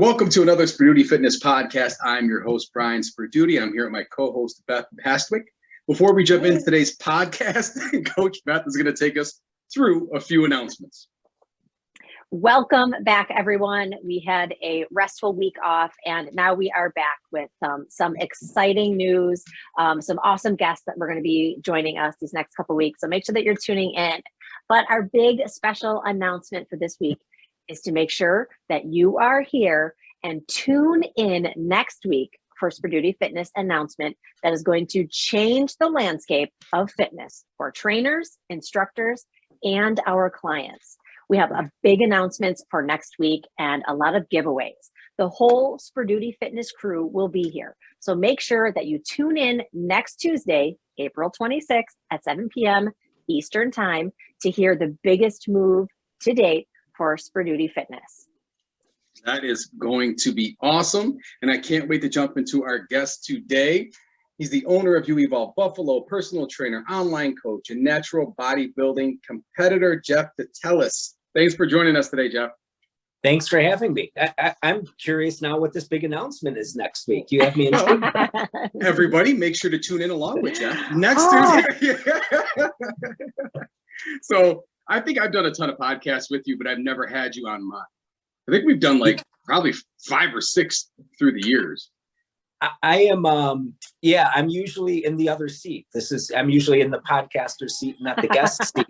Welcome to another Sperduti Fitness podcast. I'm your host, Brian Sperduti. I'm here with my co-host, Beth Pastwick. Before we jump into today's podcast, Coach Beth is going to take us through a few announcements. Welcome back, everyone. We had a restful week off, and now we are back with some exciting news, some awesome guests that we're going to be joining us these next couple of weeks. So make sure that you're tuning in. But our big special announcement for this week is to make sure that you are here and tune in next week for Sperduti Fitness announcement that is going to change the landscape of fitness for trainers, instructors, and our clients. We have a big announcements for next week and a lot of giveaways. The whole Sperduti Fitness crew will be here. So make sure that you tune in next Tuesday, April 26th at 7 p.m. Eastern Time to hear the biggest move to date for Sperduti Fitness. That is going to be awesome. And I can't wait to jump into our guest today. He's the owner of You Evolve Buffalo, personal trainer, online coach, and natural bodybuilding competitor, Jeff Dettelis. Thanks for joining us today, Jeff. Thanks for having me. I'm curious now what this big announcement is next week. You have me in. Everybody, make sure to tune in along with Jeff next Tuesday. So I think I've done a ton of podcasts with you, but I've never had you on mine. I think we've done like probably 5 or 6 through the years. I am, I'm usually in the other seat. I'm usually in the podcaster seat, not the guest seat.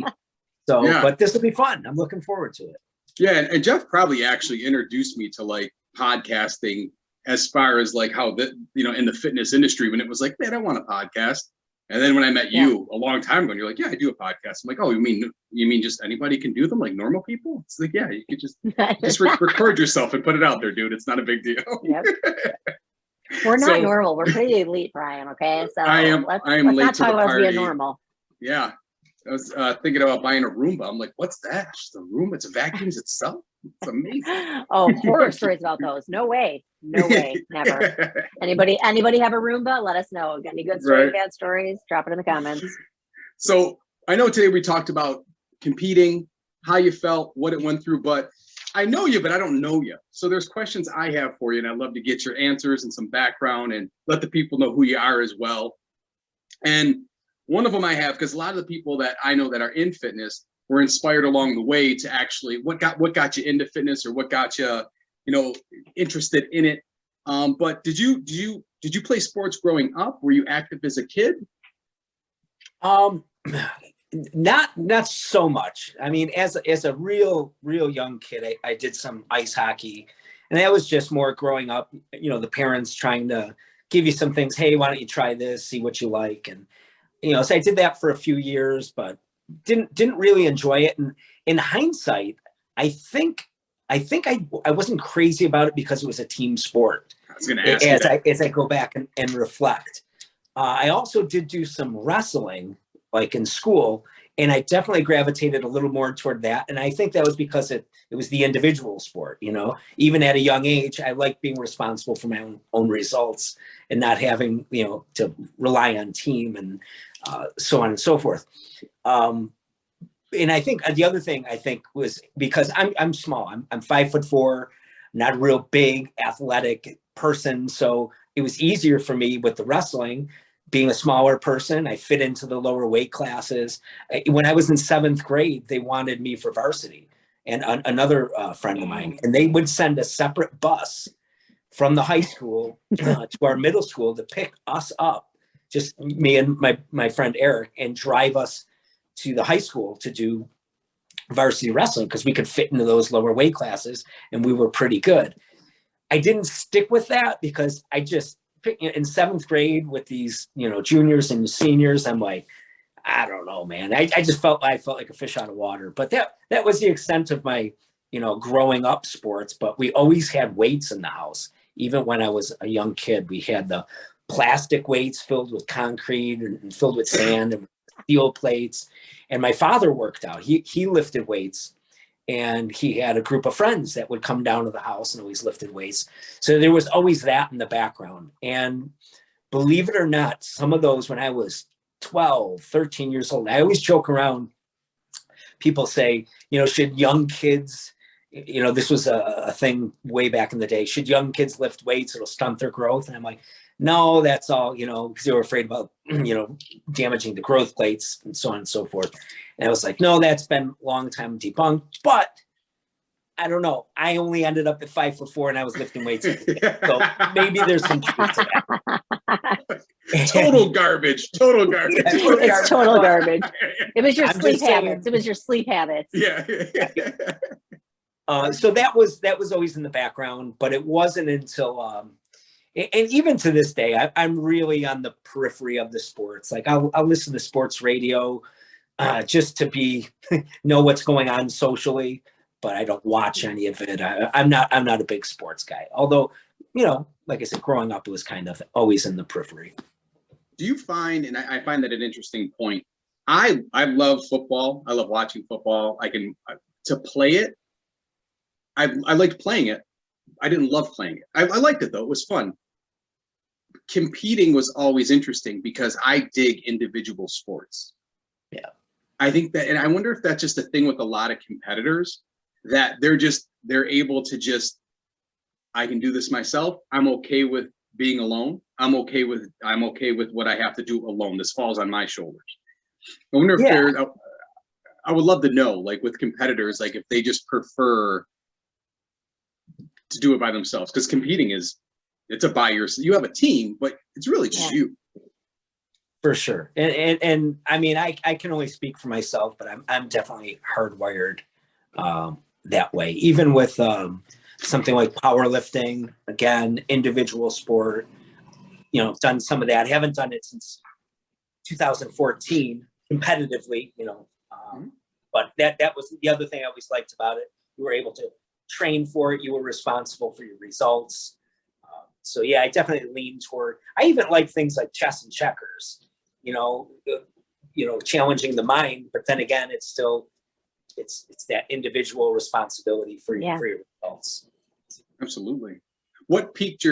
So, yeah. But this will be fun. I'm looking forward to it. Yeah, and Jeff probably actually introduced me to like podcasting as far as like how in the fitness industry when it was like, man, I want a podcast. And then when I met you a long time ago, and you're like, yeah, I do a podcast. I'm like, oh, you mean just anybody can do them, like normal people? It's like, yeah, you could just record yourself and put it out there, dude. It's not a big deal. Yep. We're not normal. We're pretty elite, Brian. Okay, so let's late not to talk the about party. being normal. Yeah, I was thinking about buying a Roomba. I'm like, what's that? Just a room? It vacuums itself. It's amazing. Oh, horror stories about those. No way, never. Anybody have a Roomba? Let us know. Got any good stories, bad stories? Drop it in the comments. So I know today we talked about competing, how you felt, what it went through, but I know you, but I don't know you. So there's questions I have for you, and I'd love to get your answers and some background and let the people know who you are as well. And one of them I have, because a lot of the people that I know that are in fitness were inspired along the way to actually what got you into fitness or what got you, interested in it. But did you play sports growing up? Were you active as a kid? Not so much. I mean, as a real young kid, I did some ice hockey, and that was just more growing up. The parents trying to give you some things. Hey, why don't you try this? See what you like, and so I did that for a few years, but didn't really enjoy it. And in hindsight, I think I wasn't crazy about it because it was a team sport. I was going to ask you that. As I go back and reflect. I also did do some wrestling, like in school, and I definitely gravitated a little more toward that. And I think that was because it was the individual sport, even at a young age, I like being responsible for my own results and not having, to rely on team and so on and so forth. And I think the other thing was because I'm small, I'm 5'4", not a real big athletic person. So it was easier for me with the wrestling. Being a smaller person, I fit into the lower weight classes. When I was in 7th grade, they wanted me for varsity, and another friend of mine, and they would send a separate bus from the high school to our middle school to pick us up, just me and my friend Eric, and drive us to the high school to do varsity wrestling because we could fit into those lower weight classes, and we were pretty good. I didn't stick with that because I just in 7th grade with these, juniors and seniors, I'm like, I don't know, man. I just felt like a fish out of water. But that was the extent of my, growing up sports. But we always had weights in the house. Even when I was a young kid, we had the plastic weights filled with concrete and filled with sand and steel plates. And my father worked out. He lifted weights. And he had a group of friends that would come down to the house and always lifted weights. So there was always that in the background. And believe it or not, some of those when I was 12, 13 years old, I always joke around. People say, should young kids you know, this was a thing way back in the day. Should young kids lift weights? It'll stunt their growth. And I'm like, no, that's all, you know, because they were afraid about, you know, damaging the growth plates and so on and so forth. And I was like, no, that's been a long time debunked. But I don't know. I only ended up at 5'4" and I was lifting weights. So maybe there's some truth to that. Total garbage. Total garbage. Yeah, total It's total garbage. It was your I'm sleep just saying. habits. It was your sleep habits. Yeah. So that was always in the background, but it wasn't until, and even to this day, I'm really on the periphery of the sports. Like I'll listen to sports radio just to know what's going on socially, but I don't watch any of it. I'm not a big sports guy. Although, you know, like I said, growing up, it was kind of always in the periphery. Do you find, and I find that an interesting point. I love football. I love watching football. To play it. I liked playing it. I didn't love playing it. I liked it though. It was fun. Competing was always interesting because I dig individual sports. Yeah. I think that, and I wonder if that's just a thing with a lot of competitors, that they're able to just, I can do this myself. I'm okay with being alone. I'm okay with what I have to do alone. This falls on my shoulders. I wonder if I would love to know, like with competitors, like if they just prefer to do it by themselves, because competing it's you have a team, but it's really just you. For sure. And I mean, I can only speak for myself, but I'm definitely hardwired that way. Even with something like powerlifting, again, individual sport, you know, done some of that. I haven't done it since 2014 competitively, you know, but that was the other thing I always liked about it. You were able to train for it. You were responsible for your results. So yeah, I definitely lean toward, I even like things like chess and checkers, you know, challenging the mind, but then again, it's still, it's that individual responsibility for your results. Absolutely. What piqued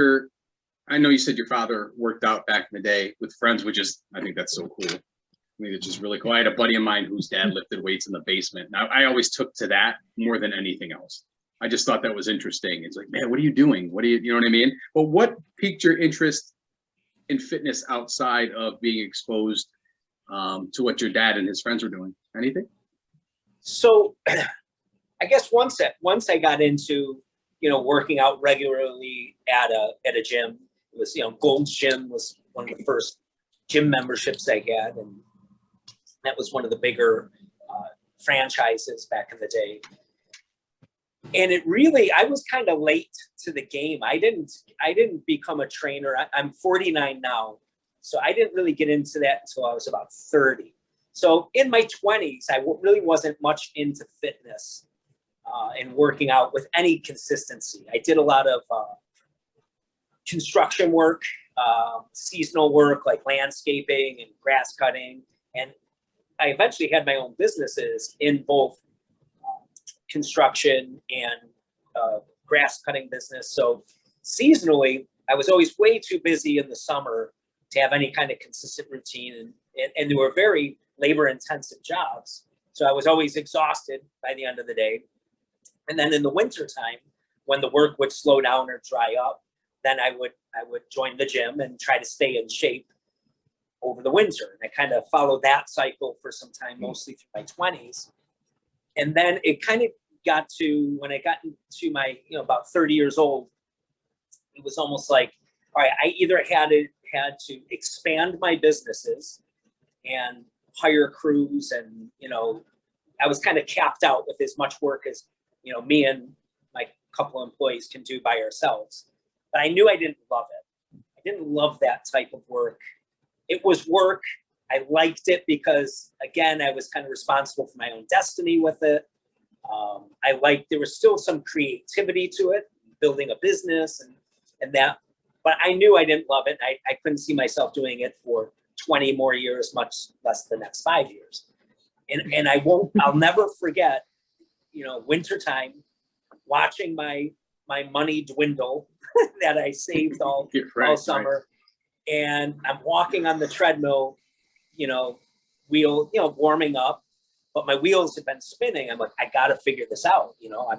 I know you said your father worked out back in the day with friends, which is, I think that's so cool. I mean, it's just really cool. I had a buddy of mine whose dad lifted weights in the basement. Now, I always took to that more than anything else. I just thought that was interesting. It's like, man, what are you doing? You know what I mean? But what piqued your interest in fitness outside of being exposed to what your dad and his friends were doing? Anything? So I guess once I got into, you know, working out regularly at a gym, it was, you know, Gold's Gym was one of the first gym memberships I had. And that was one of the bigger franchises back in the day. And it really, I was kind of late to the game. I didn't become a trainer. I'm 49 now. So I didn't really get into that until I was about 30. So in my 20s, I really wasn't much into fitness and working out with any consistency. I did a lot of construction work, seasonal work like landscaping and grass cutting. And I eventually had my own businesses in both construction and grass cutting business. So seasonally, I was always way too busy in the summer to have any kind of consistent routine. And they were very labor intensive jobs. So I was always exhausted by the end of the day. And then in the winter time, when the work would slow down or dry up, then I would join the gym and try to stay in shape over the winter. And I kind of followed that cycle for some time, mostly through my 20s. And then it kind of got to, when I got into my, you know, about 30 years old, it was almost like, all right, I either had to expand my businesses and hire crews, and, you know, I was kind of capped out with as much work as, you know, me and my couple of employees can do by ourselves. But I knew I didn't love it. I didn't love that type of work. It was work. I liked it because, again, I was kind of responsible for my own destiny with it. There was still some creativity to it, building a business and that, but I knew I didn't love it. I couldn't see myself doing it for 20 more years, much less the next 5 years. And I'll never forget, you know, wintertime, watching my money dwindle that I saved all summer. Right. And I'm walking on the treadmill, you know, warming up, but my wheels have been spinning. I'm like, I got to figure this out. You know,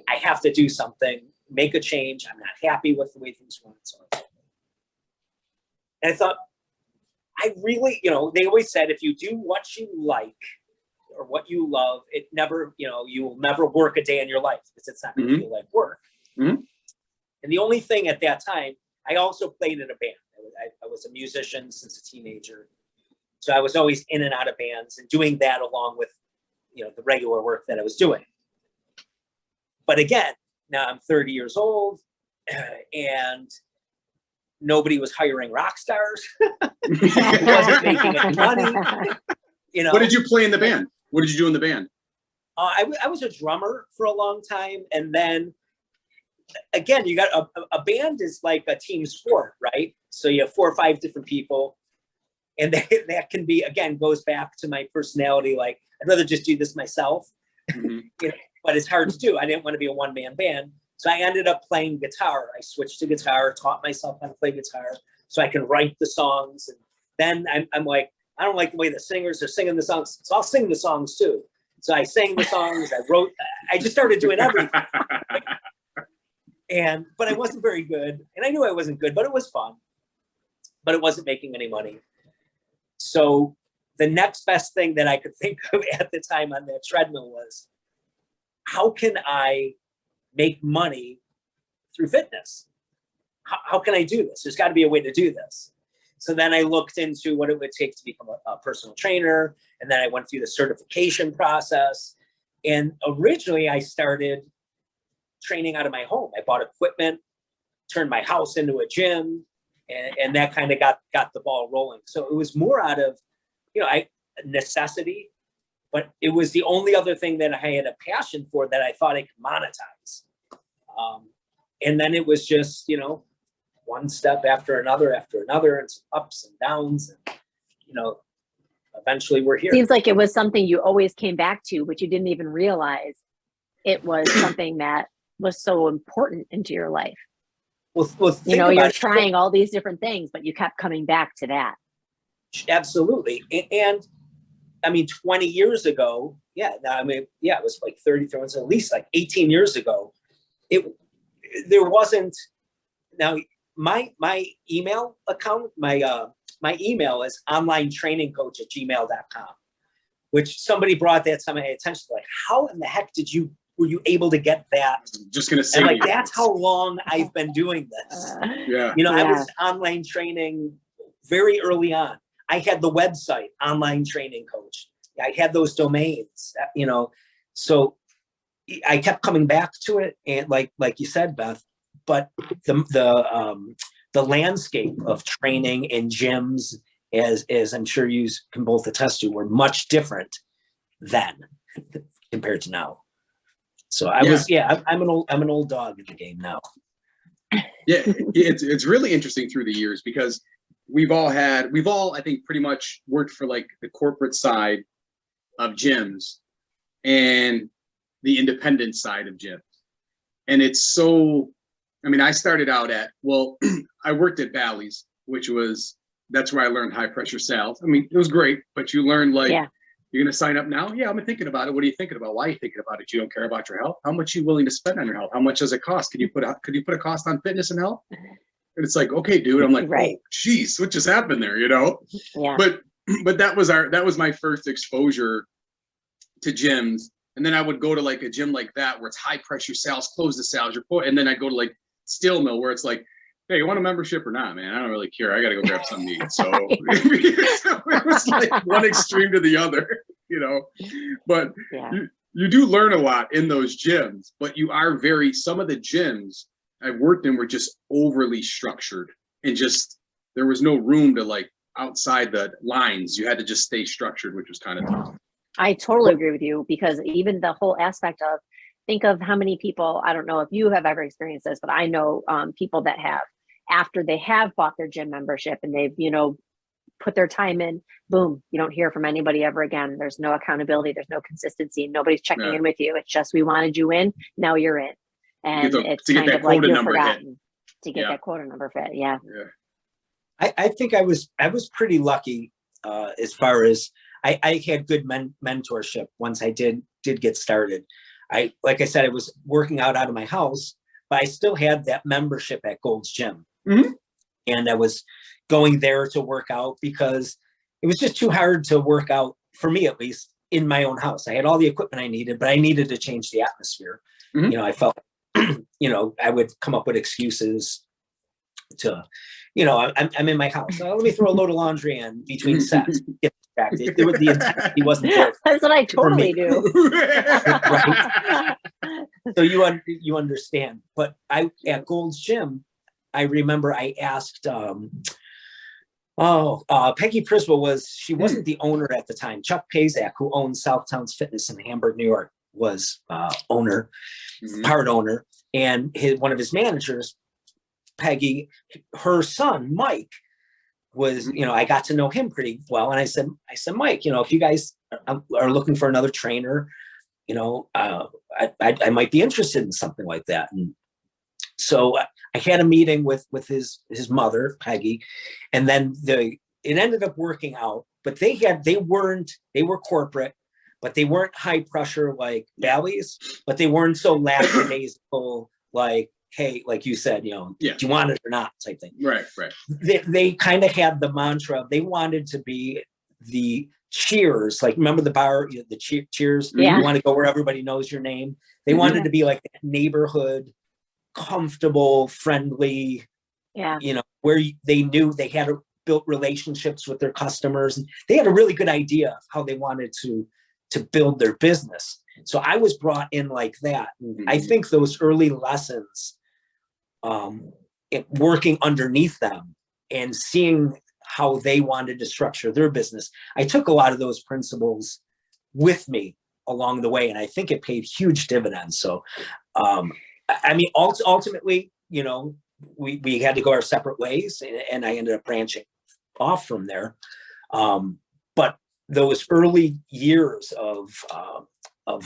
I have to do something, make a change. I'm not happy with the way things went. So, and I thought, I really, you know, they always said, if you do what you like or what you love, it never, you know, you will never work a day in your life because it's not going to feel like work. And the only thing at that time, I also played in a band. I was a musician since a teenager. So I was always in and out of bands and doing that along with, you know, the regular work that I was doing. But again, now I'm 30 years old and nobody was hiring rock stars. Wasn't making any money. You know. What did you play in the band? What did you do in the band? I was a drummer for a long time. And then again, you got a band is like a team sport, right? So you have 4 or 5 different people. And that can be, again, goes back to my personality. Like, I'd rather just do this myself. You know, but it's hard to do. I didn't want to be a one-man band. So I ended up playing guitar. I switched to guitar, taught myself how to play guitar so I can write the songs. And then I'm like, I don't like the way the singers are singing the songs. So I'll sing the songs too. So I sang the songs, I just started doing everything. But I wasn't very good. And I knew I wasn't good, but it was fun. But it wasn't making any money. So the next best thing that I could think of at the time on that treadmill was, how can I make money through fitness? How can I do this? There's got to be a way to do this. So then I looked into what it would take to become a personal trainer. And then I went through the certification process. And originally I started training out of my home. I bought equipment, turned my house into a gym, and that kind of got the ball rolling. So it was more out of, you know, necessity, but it was the only other thing that I had a passion for that I thought I could monetize. And then it was just, you know, one step after another, and some ups and downs. And, you know, eventually we're here. Seems like it was something you always came back to, but you didn't even realize it was something that was so important into your life. Well, you know, you're trying all these different things, but you kept coming back to that. Absolutely. And I mean, 20 years ago, it was like 30, at least like 18 years ago. There wasn't, now my email account, my email is onlinetrainingcoach@gmail.com, which somebody brought that to my attention. Like, how in the heck were you able to get that? Just going to say, and like, that's how long I've been doing this. You know, I was online training very early on. I had the website Online Training Coach. I had those domains, you know, so I kept coming back to it. And like you said, Beth, but the landscape of training in gyms, as I'm sure you can both attest to, were much different then compared to now. So I'm an old dog in the game now. Yeah, it's really interesting through the years because we've all, I think, pretty much worked for like the corporate side of gyms and the independent side of gyms. And it's so, I mean, I started out I worked at Bally's, that's where I learned high pressure sales. I mean, it was great, but you learn like, you're going to sign up now? Yeah, I'm thinking about it. What are you thinking about? Why are you thinking about it? You don't care about your health? How much are you willing to spend on your health? How much does it cost? Could you put a cost on fitness and health? And it's like, okay, dude. I'm like, oh, geez, what just happened there? You know? Yeah. But that was my first exposure to gyms. And then I would go to like a gym like that where it's high pressure sales, close the sales report. And then I go to like Steel Mill where it's like, hey, you want a membership or not, man? I don't really care. I got to go grab something to eat. So it was like one extreme to the other, you know, but you do learn a lot in those gyms, but some of the gyms I've worked in were just overly structured and just, there was no room to like outside the lines. You had to just stay structured, which was kind of tough. I totally agree with you, because even the whole aspect of, think of how many people, I don't know if you have ever experienced this, but I know people that have, after they have bought their gym membership and they've, you know, put their time in, boom, you don't hear from anybody ever again. There's no accountability. There's no consistency. Nobody's checking in with you. It's just, we wanted you in, now you're in. And it's kind of like you're forgotten to get that quota number fit. Yeah. I think I was pretty lucky as far as I had good mentorship once I did get started. like I said, I was working out of my house, but I still had that membership at Gold's Gym. Mhm. And I was going there to work out because it was just too hard to work out, for me at least, in my own house. I had all the equipment I needed, but I needed to change the atmosphere. Mhm. You know, I felt, you know, I would come up with excuses to, you know, I'm in my house. Let me throw a load of laundry in between sets. Get distracted. The intensity wasn't there. That's what I totally do. Right. So you understand. But at Gold's Gym, I remember I asked, Peggy Priswell she wasn't the owner at the time. Chuck Pazak, who owns Southtowns Fitness in Hamburg, New York, was owner, part owner, and one of his managers, Peggy, her son, Mike, was, you know, I got to know him pretty well. And I said, Mike, you know, if you guys are looking for another trainer, you know, I might be interested in something like that. And so I had a meeting with his mother, Peggy, and then it ended up working out, but they were corporate, but they weren't high pressure like Bally's, but they weren't so lackadaisical, like, hey, like you said, you know, do you want it or not type thing. Right. They kind of had the mantra, they wanted to be the Cheers, like remember the bar, the Cheers? Yeah. You want to go where everybody knows your name. They wanted to be like that neighborhood, comfortable, friendly, you know, where they knew they had built relationships with their customers. And they had a really good idea of how they wanted to build their business. So I was brought in like that. I think those early lessons, working underneath them and seeing how they wanted to structure their business, I took a lot of those principles with me along the way. And I think it paid huge dividends. So, I mean, ultimately, you know, we had to go our separate ways, and I ended up branching off from there. But those early years of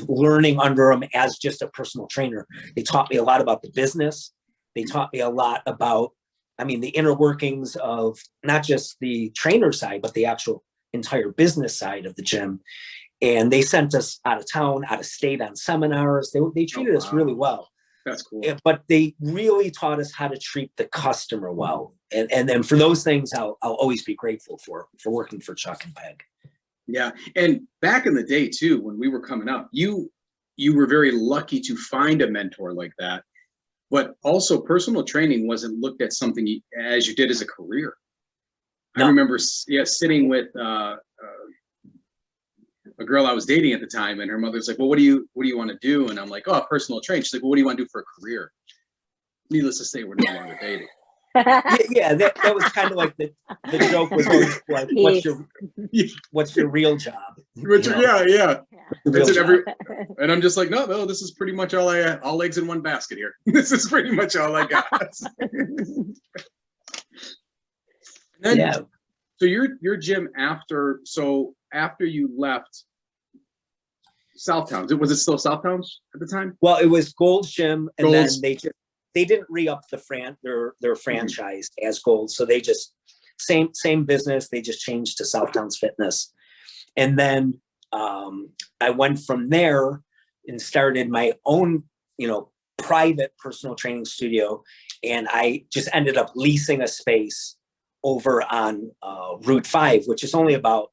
learning under them as just a personal trainer, they taught me a lot about the business. They taught me a lot about, I mean, the inner workings of not just the trainer side, but the actual entire business side of the gym. And they sent us out of town, out of state on seminars. They treated us really well. That's cool. But they really taught us how to treat the customer well. And then for those things, I'll always be grateful for working for Chuck and Peg. Yeah. And back in the day too, when we were coming up, you were very lucky to find a mentor like that. But also personal training wasn't looked at something as you did as a career. No. I remember sitting with a girl I was dating at the time, and her mother's like, well, what do you want to do? And I'm like, oh, personal training. She's like, well, what do you want to do for a career? Needless to say, we're no longer dating. Yeah, that was kind of like the joke was always like, what's your real job? Yeah. And I'm just like, no, this is pretty much all eggs in one basket here. This is pretty much all I got. Then, so your gym after you left Southtowns, was it still Southtowns at the time? Well, it was Gold's Gym, and then they didn't re-up their franchise as Gold, so they just same business. They just changed to Southtowns Fitness, and then I went from there and started my own, private personal training studio, and I just ended up leasing a space over on Route 5, which is only about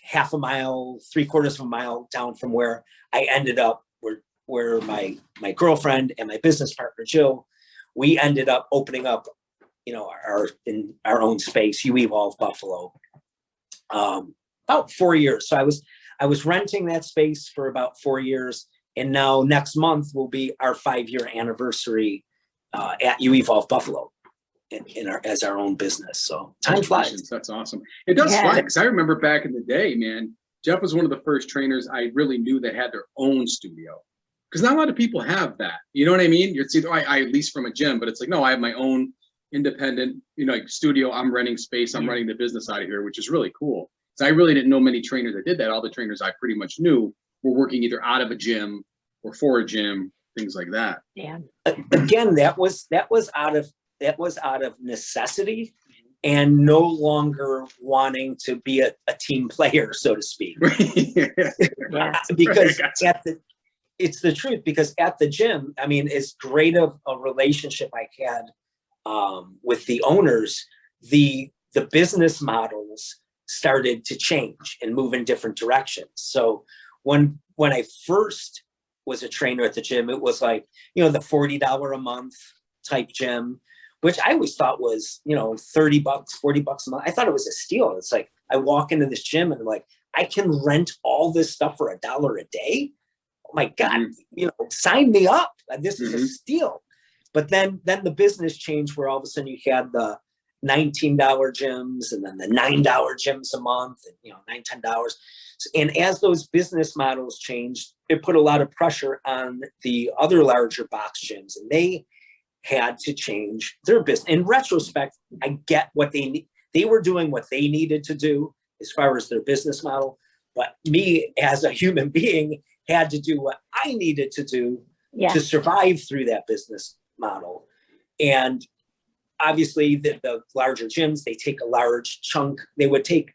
half a mile, 3/4 of a mile down from where I ended up, where my girlfriend and my business partner, Jill, we ended up opening up, our own space, You Evolve Buffalo, about 4 years. So I was renting that space for about 4 years. And now next month will be our 5-year anniversary at You Evolve Buffalo as our own business. So time flies. That's awesome. It does fly, because I remember back in the day, man, Jeff was one of the first trainers I really knew that had their own studio. Because not a lot of people have that. You know what I mean? You'd see, I lease from a gym, but it's like, no, I have my own independent, studio. I'm renting space. I'm running the business out of here, which is really cool. So I really didn't know many trainers that did that. All the trainers I pretty much knew were working either out of a gym or for a gym, things like that. Yeah. Again, that was out of necessity and no longer wanting to be a team player, so to speak. Yeah. Because it's the truth, because at the gym, I mean, as great of a relationship I had with the owners, the business models started to change and move in different directions. So when I first was a trainer at the gym, it was like, you know, the $40 a month type gym, which I always thought was, you know, $30, $40 a month. I thought it was a steal. It's like, I walk into this gym and I'm like, I can rent all this stuff for $1 a day. Oh my God, you know, sign me up. This is a steal. But then the business changed, where all of a sudden you had the $19 gyms and then the $9 gyms a month, and, you know, $9, $10. And as those business models changed, it put a lot of pressure on the other larger box gyms, and they had to change their business. In retrospect, I get what they were doing what they needed to do as far as their business model. But me as a human being had to do what I needed to do to survive through that business model. And obviously the larger gyms, they take a large chunk. They would take,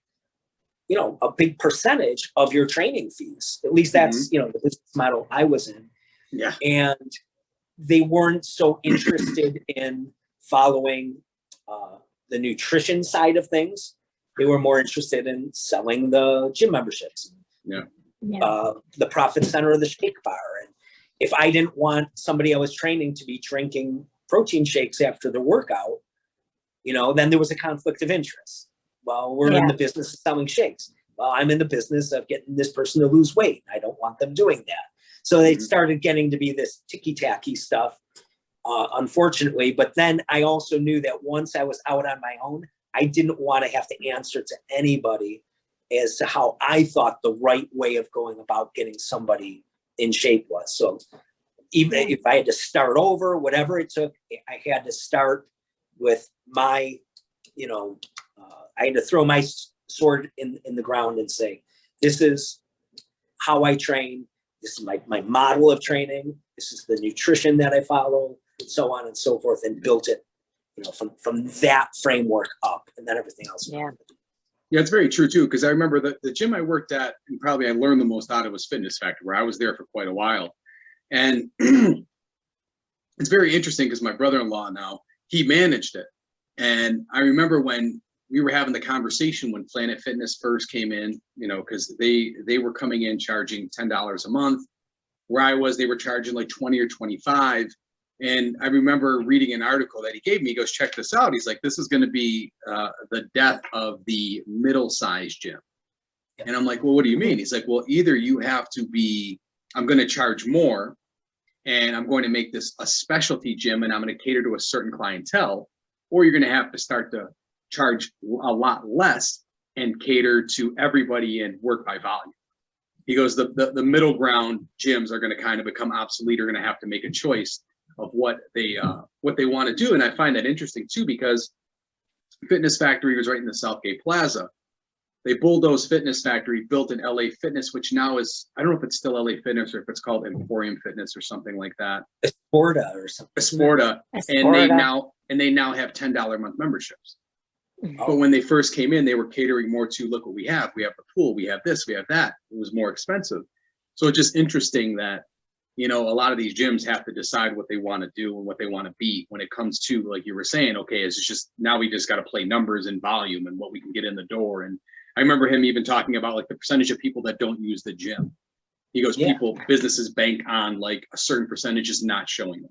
you know, a big percentage of your training fees. At least that's, you know, the business model I was in. Yeah. And they weren't so interested in following the nutrition side of things. They were more interested in selling the gym memberships. The profit center of the shake bar. And if I didn't want somebody I was training to be drinking protein shakes after the workout, you know, then there was a conflict of interest. Well, we're in the business of selling shakes. Well, I'm in the business of getting this person to lose weight. I don't want them doing that. So they started getting to be this ticky-tacky stuff, unfortunately. But then I also knew that once I was out on my own, I didn't want to have to answer to anybody as to how I thought the right way of going about getting somebody in shape was. So even if I had to start over, whatever it took, I had to start with my, you know, I had to throw my sword in the ground and say, this is how I train. This is my model of training. This is the nutrition that I follow, and so on and so forth, and built it, you know, from that framework up, and then everything else. Yeah, it's very true too. Because I remember the gym I worked at, and probably I learned the most out of, was Fitness Factory, where I was there for quite a while. And it's very interesting because my brother-in-law now, he managed it. And I remember when we were having the conversation when Planet Fitness first came in, you know, because they were coming in charging $10 a month. Where I was, they were charging like 20 or 25. And I remember reading an article that he gave me. He goes, check this out. He's like, this is going to be the death of the middle-sized gym. And I'm like, well, what do you mean? He's like, well, either you have to be, I'm going to charge more, and I'm going to make this a specialty gym, and I'm going to cater to a certain clientele, or you're going to have to start to charge a lot less and cater to everybody and work by volume. He goes, the middle ground gyms are going to kind of become obsolete. Are going to have to make a choice of what they want to do. And I find that interesting too, because Fitness Factory was right in the Southgate Plaza. They bulldozed Fitness Factory, built an LA Fitness, which now is, I don't know if it's still LA Fitness or if it's called Emporium Fitness or something like that. Esporta or something. Esporta. And they now have $10 a month memberships. But when they first came in, they were catering more to, look what we have. We have the pool, we have this, we have that. It was more expensive. So it's just interesting that, you know, a lot of these gyms have to decide what they want to do and what they want to be when it comes to, like you were saying, okay, it's just, now we just got to play numbers and volume and what we can get in the door. And I remember him even talking about like the percentage of people that don't use the gym. He goes, businesses bank on like a certain percentage is not showing up.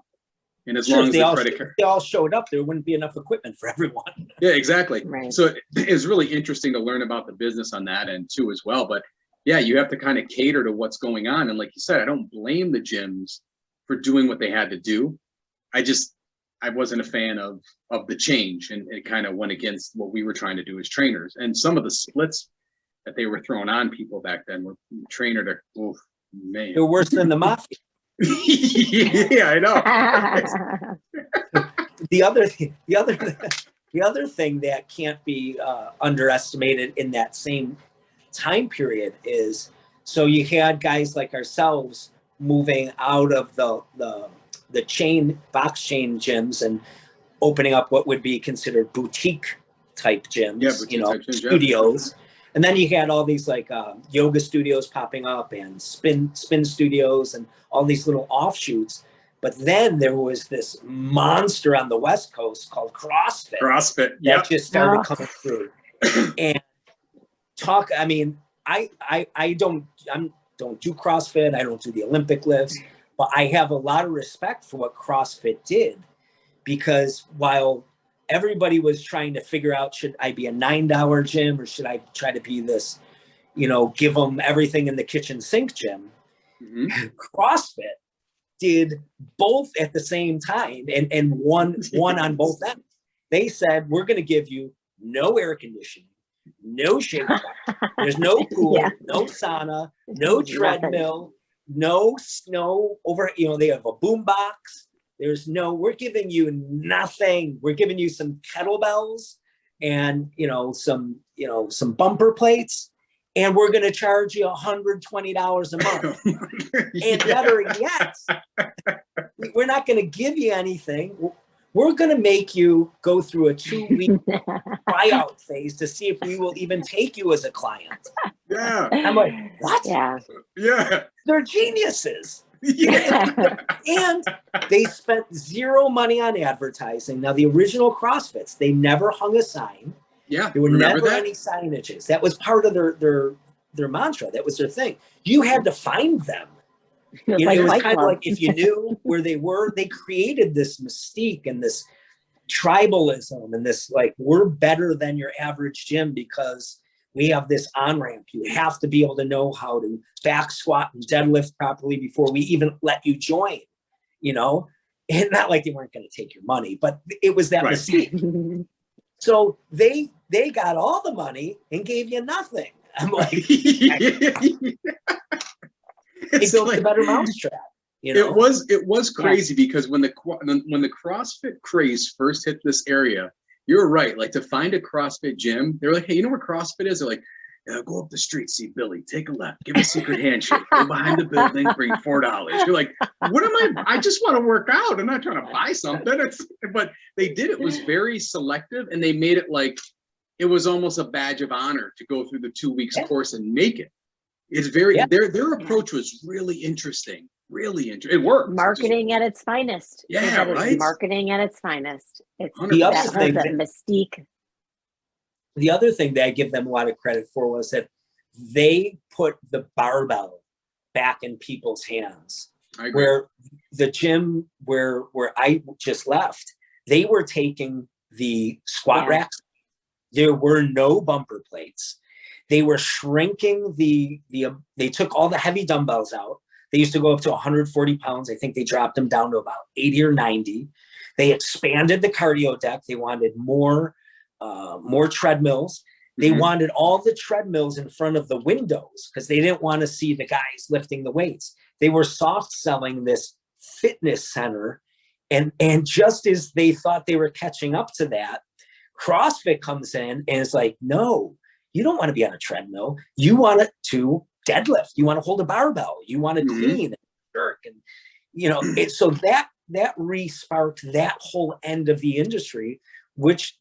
And as long as if they all showed up, there wouldn't be enough equipment for everyone. Yeah, exactly. Right. So it's really interesting to learn about the business on that end too as well. But yeah, you have to kind of cater to what's going on. And like you said, I don't blame the gyms for doing what they had to do. I wasn't a fan of the change, and it kind of went against what we were trying to do as trainers. And some of the splits that they were throwing on people back then were trainer to, oh man. They're worse than the mafia. Yeah, I know. The other thing that can't be underestimated in that same time period is, so you had guys like ourselves moving out of the chain box chain gyms and opening up what would be considered boutique type gyms, studios. And then you had all these like yoga studios popping up and spin studios and all these little offshoots. But then there was this monster on the West Coast called CrossFit. CrossFit, that just started coming through. And I mean, I don't do CrossFit. I don't do the Olympic lifts, but I have a lot of respect for what CrossFit did, because while everybody was trying to figure out, should I be a $9 gym or should I try to be this, give them everything in the kitchen sink gym? CrossFit did both at the same time and won on both ends. They said, we're going to give you no air conditioning, no shade box, there's no pool, no sauna, no treadmill, no snow over, they have a boom box. We're giving you nothing. We're giving you some kettlebells and, some bumper plates, and we're going to charge you $120 a month. And better yet, we're not going to give you anything. We're going to make you go through a 2-week tryout phase to see if we will even take you as a client. Yeah. I'm like, what? Yeah. They're geniuses. Yeah. And they spent zero money on advertising. Now, the original CrossFits, they never hung a sign. Yeah. There were never any signages. That was part of their mantra. That was their thing. You had to find them. It was kind of like if you knew where they were, they created this mystique and this tribalism and this like, we're better than your average gym because we have this on-ramp. You have to be able to know how to back squat and deadlift properly before we even let you join, and not like they weren't going to take your money, but it was that mystique. So they got all the money and gave you nothing. I'm like, it's like a better mousetrap. It was crazy because when the CrossFit craze first hit this area, you're right. Like to find a CrossFit gym, they're like, hey, you know where CrossFit is? They're like, go up the street, see Billy, take a left, give a secret handshake, go behind the building, bring $4. You're like, what am I just want to work out. I'm not trying to buy something. But they did, it was very selective, and they made it like, it was almost a badge of honor to go through the 2 weeks course and make it. It's very, their approach was really interesting. Really interesting. It worked. Marketing at its finest. Yeah, right. Marketing at its finest. It's the other thing, that mystique. The other thing that I give them a lot of credit for was that they put the barbell back in people's hands. Where the gym where I just left, they were taking the squat racks. There were no bumper plates. They were shrinking they took all the heavy dumbbells out. They used to go up to 140 pounds. I think they dropped them down to about 80 or 90. They expanded the cardio deck. They wanted more treadmills. They wanted all the treadmills in front of the windows because they didn't want to see the guys lifting the weights. They were soft selling this fitness center. And just as they thought they were catching up to that, CrossFit comes in and is like, no, you don't want to be on a treadmill. You want it to deadlift. You want to hold a barbell. You want to clean and jerk. And, so that re-sparked that whole end of the industry, which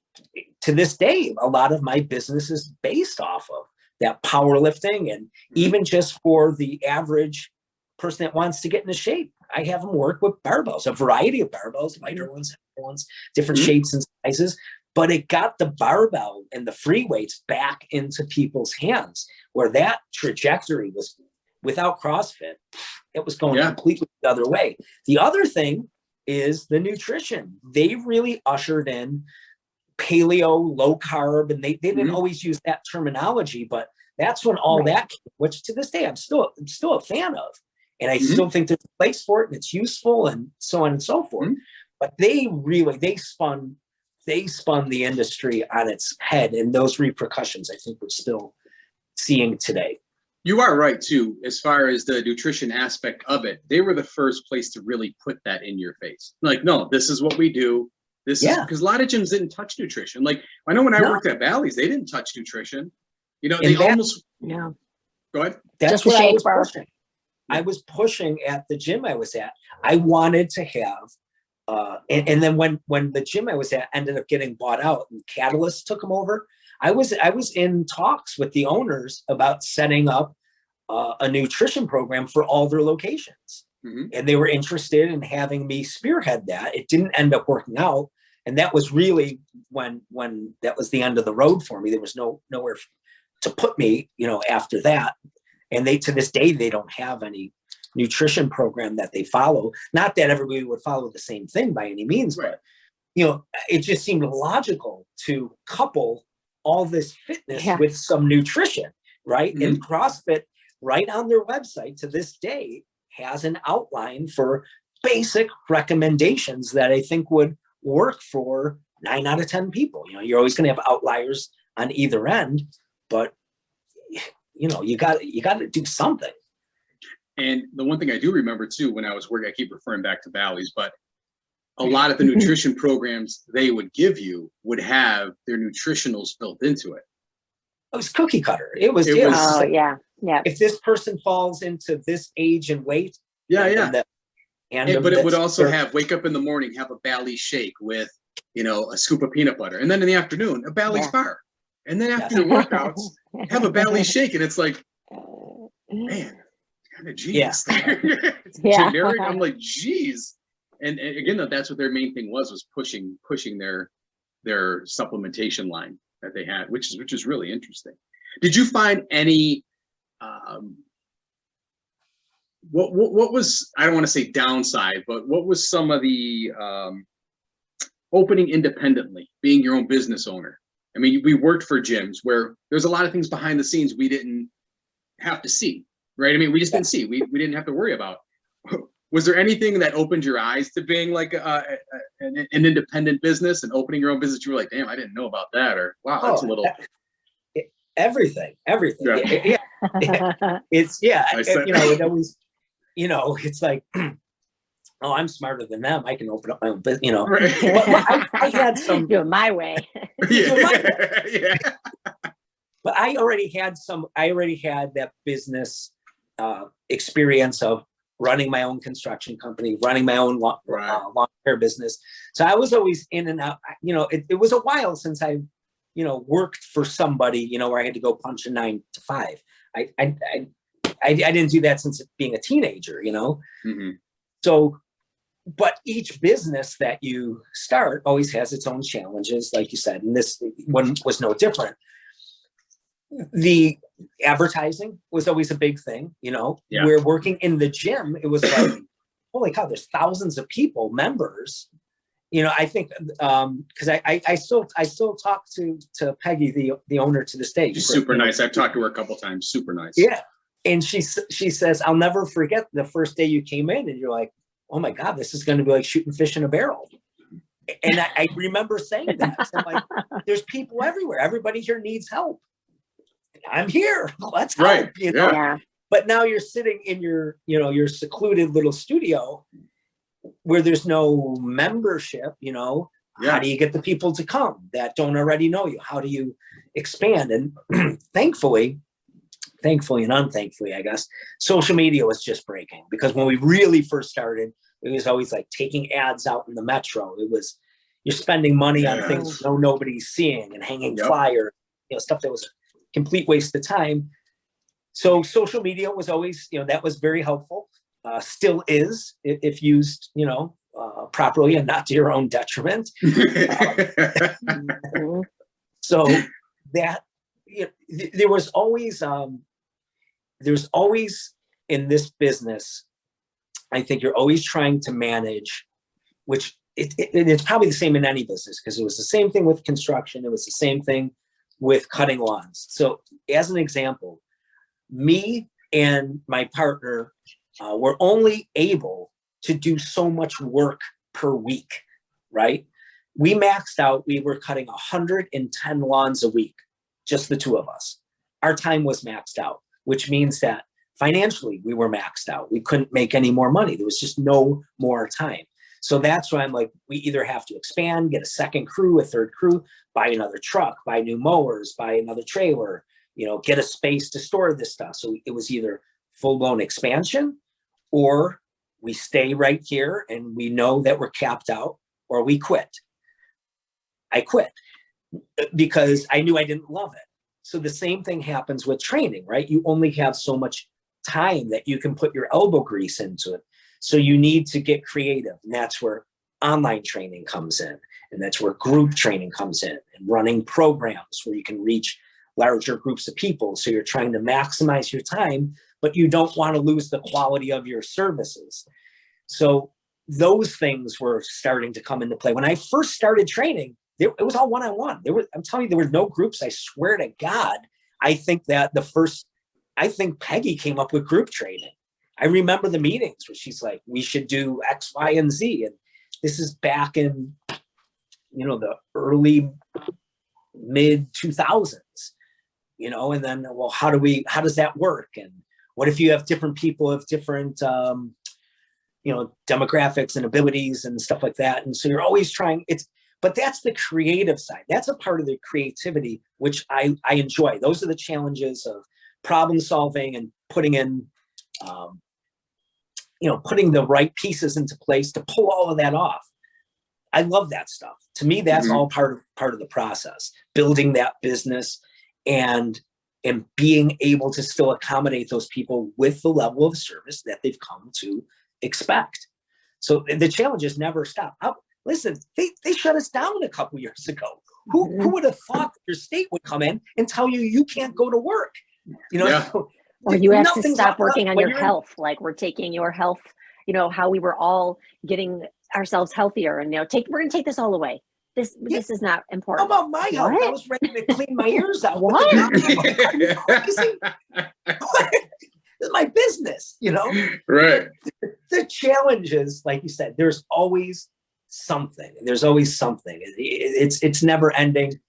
to this day, a lot of my business is based off of that powerlifting. And even just for the average person that wants to get into shape, I have them work with barbells, a variety of barbells, lighter ones, heavier ones, different shapes and sizes. But it got the barbell and the free weights back into people's hands, where that trajectory was, without CrossFit, it was going completely the other way. The other thing is the nutrition. They really ushered in paleo, low carb, and they didn't always use that terminology, but that's when all that came, which to this day I'm still a fan of. And I still think there's a place for it and it's useful and so on and so forth. But they spun the industry on its head, and those repercussions I think we're still seeing today. You are right too, as far as the nutrition aspect of it. They were the first place to really put that in your face. Like, no, this is what we do. This is because a lot of gyms didn't touch nutrition. Like I know when I worked at Bally's, they didn't touch nutrition. They almost go ahead. That's just what a I shake was bar. pushing. I was pushing at the gym I was at. I wanted to have and then when the gym I was at ended up getting bought out and Dettelis took them over, I was in talks with the owners about setting up a nutrition program for all their locations. And they were interested in having me spearhead that. It didn't end up working out. And that was really when that was the end of the road for me. There was nowhere to put me, after that. And to this day, they don't have any nutrition program that they follow. Not that everybody would follow the same thing by any means, Right. but, it just seemed logical to couple all this fitness with some nutrition, right? And CrossFit, right on their website to this day, has an outline for basic recommendations that I think would work for 9 out of 10 people. You're always going to have outliers on either end, but you got to do something. And the one thing I do remember too, when I was working, I keep referring back to Bally's, but a lot of the nutrition programs they would give you would have their nutritionals built into it. It was cookie cutter. It was Oh, yeah. If this person falls into this age and weight, but it would also have wake up in the morning, have a Bally's shake with, a scoop of peanut butter. And then in the afternoon, a Bally's bar. And then after your workouts, have a Bally's shake. And it's like, man, kind of genius. It's generic. I'm like, geez. And again, that's what their main thing was pushing their supplementation line that they had, which is really interesting. Did you find any what was, I don't want to say downside, but what was some of the opening independently, being your own business owner? I mean, we worked for gyms where there's a lot of things behind the scenes we didn't have to see, right? I mean, we just didn't see, we didn't have to worry about. Was there anything that opened your eyes to being like an independent business and opening your own business? You were like, damn, I didn't know about that, or wow, that's a little. Everything. Yeah. It's it always, it's like, oh, I'm smarter than them. I can open up my own business, Right. But I had some. Do it my way. Yeah. But I already had that business experience of running my own construction company, running my own lawn care business. So I was always in and out. It was a while since I, worked for somebody, where I had to go punch a 9 to 5. I didn't do that since being a teenager, So, but each business that you start always has its own challenges, like you said, and this one was no different. The advertising was always a big thing, We're working in the gym. It was like, holy cow, there's thousands of people, members. I think because I still talk to Peggy, the owner, to this day. She's super nice. I've talked to her a couple times. Super nice. Yeah. And she says, I'll never forget the first day you came in and you're like, oh my God, this is going to be like shooting fish in a barrel. And I remember saying that. So I'm like, there's people everywhere. Everybody here needs help. I'm here. Let's help. Right. Yeah. But now you're sitting in your secluded little studio where there's no membership, How do you get the people to come that don't already know you? How do you expand? And thankfully and unthankfully, I guess, social media was just breaking, because when we really first started, it was always like taking ads out in the metro. It was, you're spending money on things nobody's seeing and hanging flyers, stuff that was complete waste of time. So social media was always, that was very helpful. Still is, if used, properly and not to your own detriment. So that there's always in this business, I think you're always trying to manage, which it's probably the same in any business, because it was the same thing with construction. It was the same thing with cutting lawns. So as an example, me and my partner were only able to do so much work per week, right? We maxed out, we were cutting 110 lawns a week, just the two of us. Our time was maxed out, which means that financially we were maxed out. We couldn't make any more money. There was just no more time. So that's why I'm like, we either have to expand, get a second crew, a third crew, buy another truck, buy new mowers, buy another trailer, get a space to store this stuff. So it was either full-blown expansion, or we stay right here and we know that we're capped out, or we quit. I quit. because I knew I didn't love it. So the same thing happens with training, right? You only have so much time that you can put your elbow grease into it. So you need to get creative. And that's where online training comes in. And that's where group training comes in, and running programs where you can reach larger groups of people. So you're trying to maximize your time, but you don't want to lose the quality of your services. So those things were starting to come into play. When I first started training, it was all one-on-one. I'm telling you, there were no groups. I swear to God. I think Peggy came up with group training. I remember the meetings where she's like, we should do X, Y, and Z. And this is back in, the early mid 2000s, and then, well, how does that work? And what if you have different people of different, demographics and abilities and stuff like that. And so you're always trying, but that's the creative side. That's a part of the creativity, which I enjoy. Those are the challenges of problem solving and putting in, putting the right pieces into place to pull all of that off. I love that stuff. To me, that's all part of the process, building that business and being able to still accommodate those people with the level of service that they've come to expect. So the challenges never stop. Listen, they shut us down a couple years ago. Who would have thought that your state would come in and tell you can't go to work? Or you have to stop working on your health. Like, we're taking your health, how we were all getting ourselves healthier, and we're going to take this all away. This is not important. How about my health? I was ready to clean my ears out. What? This is my business, Right. The challenge is, like you said, there's always something. It's never ending.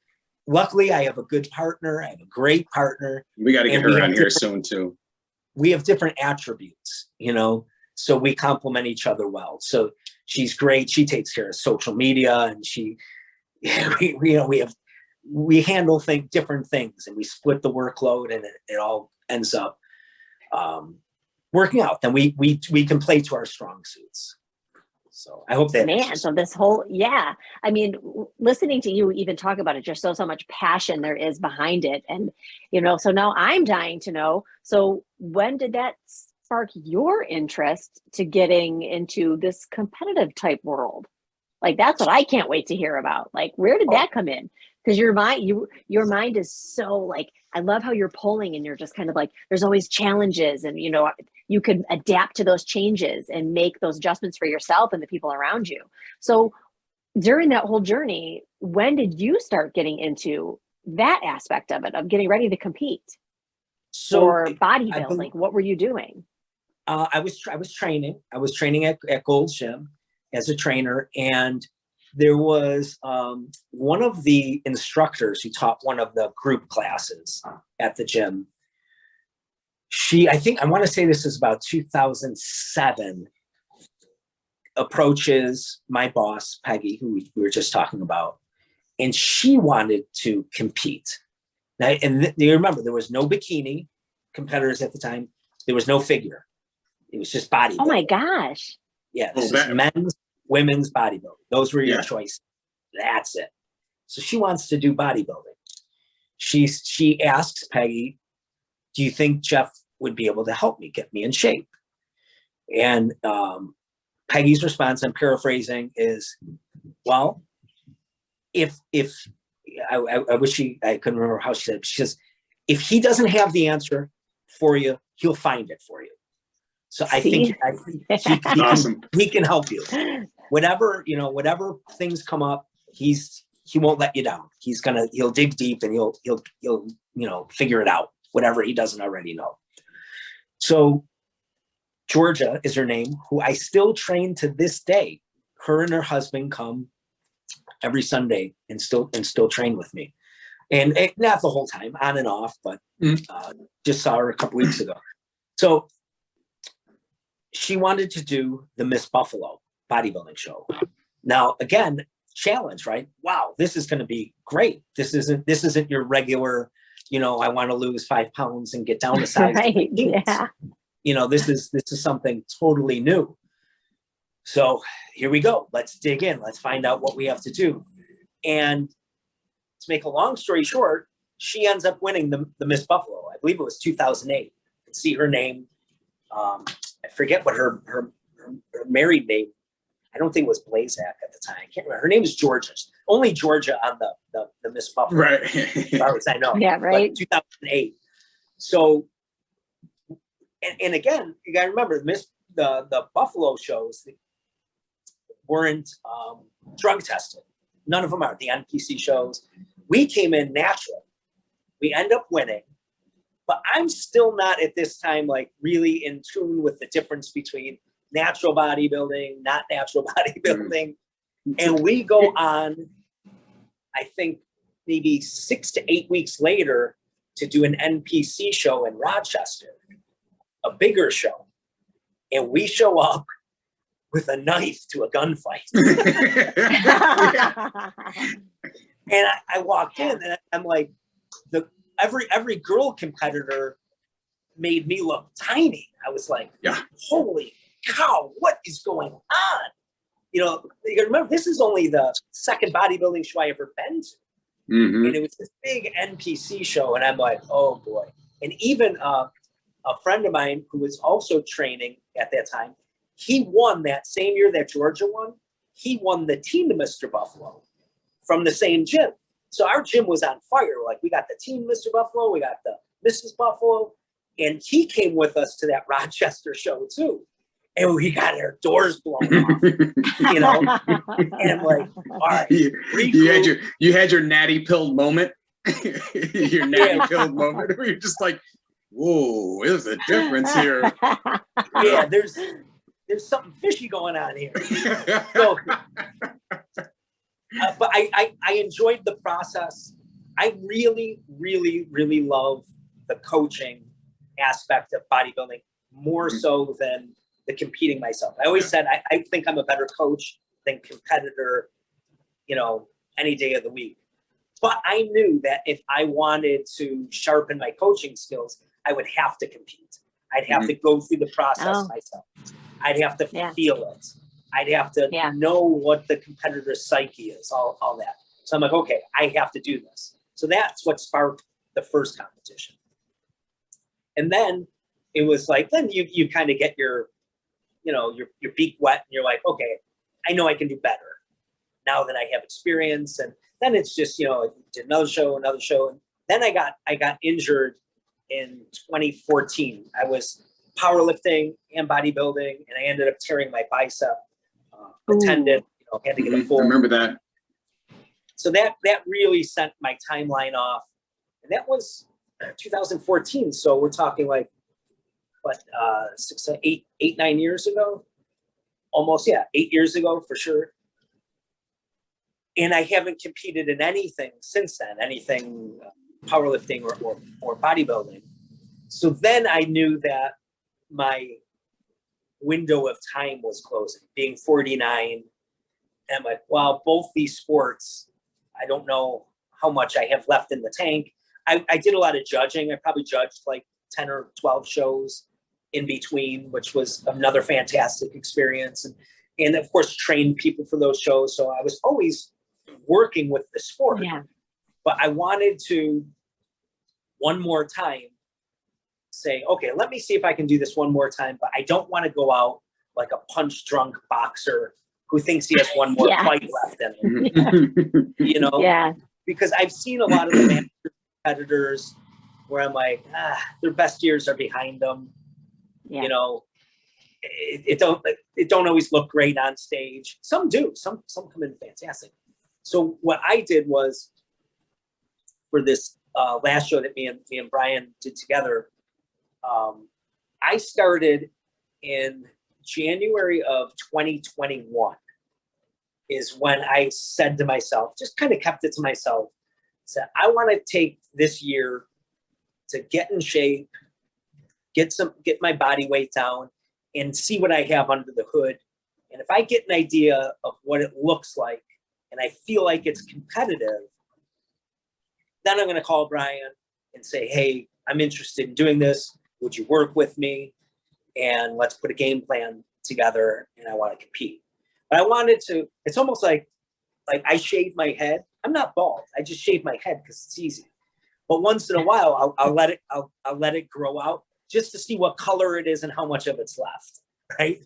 Luckily, I have a good partner. I have a great partner. We got to get her on here soon too. We have different attributes, so we complement each other well. So she's great. She takes care of social media, and we handle different things, and we split the workload, and it all ends up working out. Then we can play to our strong suits. So I hope that so this whole, I mean, listening to you even talk about it, just so much passion there is behind it. And, so now I'm dying to know, so when did that spark your interest to getting into this competitive type world? Like, that's what I can't wait to hear about. Like, where did that come in? Because your mind is so, like, I love how you're polling, and you're just kind of like, there's always challenges, and you can adapt to those changes and make those adjustments for yourself and the people around you. So during that whole journey, when did you start getting into that aspect of it, of getting ready to compete? Or bodybuilding? What were you doing? I was training. I was training at Gold's Gym as a trainer, and there was one of the instructors who taught one of the group classes at the gym. I want to say this is about 2007, approaches my boss, Peggy, who we were just talking about, and she wanted to compete. Now, and you remember, there was no bikini competitors at the time. There was no figure. It was just bodybuilding. Oh my gosh. Yeah, this is men's, women's bodybuilding. Those were your choices. That's it. So she wants to do bodybuilding. She asks Peggy, do you think Jeff would be able to help me, get me in shape? And Peggy's response, I'm paraphrasing, is, well, if I wish I couldn't remember how she said it. She says, if he doesn't have the answer for you, he'll find it for you. So I think he can help you. Whatever things come up, he won't let you down. He'll dig deep, and he'll figure it out, whatever he doesn't already know. So Georgia is her name, who I still train to this day. Her and her husband come every Sunday and still train with me. And not the whole time, on and off, but just saw her a couple weeks ago. So she wanted to do the Miss Buffalo bodybuilding show. Now, again, challenge, right? Wow, this is going to be great. This isn't your regular, I want to lose 5 pounds and get down to size. Right. Yeah. This is something totally new. So here we go. Let's dig in. Let's find out what we have to do. And to make a long story short, she ends up winning the Miss Buffalo. I believe it was 2008. I can see her name. I forget what her married name. I don't think it was Blazak at the time. I can't remember. Her name is Georgia. Only Georgia on the Miss Buffalo. Right. As far as I know. Yeah, right. But 2008. So, and again, you got to remember the Buffalo shows weren't drug tested. None of them are. The NPC shows. We came in natural. We end up winning. But I'm still not at this time like really in tune with the difference between natural bodybuilding, not natural bodybuilding. And we go on, I think maybe 6 to 8 weeks later to do an NPC show in Rochester, a bigger show. And we show up with a knife to a gunfight. And I walked in and I'm like, every girl competitor made me look tiny. I was like, holy cow, what is going on? You know, you gotta remember, this is only the second bodybuilding show I ever been to. And it was this big NPC show. And I'm like, oh boy. And even a friend of mine who was also training at that time, he won that same year that Georgia won. He won the team to Mr. Buffalo from the same gym. So our gym was on fire. Like, we got the team Mr. Buffalo, we got the Mrs. Buffalo, and he came with us to that Rochester show too. And we got our doors blown off, you know. And I'm like, all right, you had your natty pilled moment, your natty pilled moment where you're just like, whoa, there's a difference here. Yeah, there's something fishy going on here. So, but I enjoyed the process. I really, really, really love the coaching aspect of bodybuilding more so than the competing myself. I always said I think I'm a better coach than competitor, you know, any day of the week. But I knew that if I wanted to sharpen my coaching skills, I would have to compete. I'd have to go through the process myself. I'd have to feel it. I'd have to know what the competitor's psyche is, all that. So I'm like, okay, I have to do this. So that's what sparked the first competition. And then it was like, then you kind of get your beak wet and you're like, okay, I know I can do better now that I have experience. And then it's just, you know, did another show. And then I got injured in 2014. I was powerlifting and bodybuilding, and I ended up tearing my bicep, the tendon, you know, had to get a full. I remember that. So that really sent my timeline off. And that was 2014. So we're talking like, what, 9 years ago? Almost, 8 years ago for sure. And I haven't competed in anything since then, anything powerlifting or bodybuilding. So then I knew that my window of time was closing, being 49. And I'm like, well, both these sports, I don't know how much I have left in the tank. I did a lot of judging. I probably judged like 10 or 12 shows in between, which was another fantastic experience. And of course, trained people for those shows. So I was always working with the sport. Yeah. But I wanted to, one more time, say, okay, let me see if I can do this one more time. But I don't want to go out like a punch-drunk boxer who thinks he has one more fight left in him. You know? Yeah. Because I've seen a lot of the competitors where I'm like, their best years are behind them. Yeah. You know, it don't always look great on stage. Some do. Some come in fantastic. So what I did was, for this last show that me and Brian did together, I started in January of 2021 is when I said to myself, just kind of kept it to myself, said, I want to take this year to get in shape, get my body weight down, and see what I have under the hood. And if I get an idea of what it looks like, and I feel like it's competitive, then I'm going to call Brian and say, hey, I'm interested in doing this. Would you work with me? And let's put a game plan together, and I want to compete. But I wanted to, it's almost like I shaved my head I'm not bald. I just shave my head because it's easy. But once in a while, I'll let it grow out just to see what color it is and how much of it's left, right?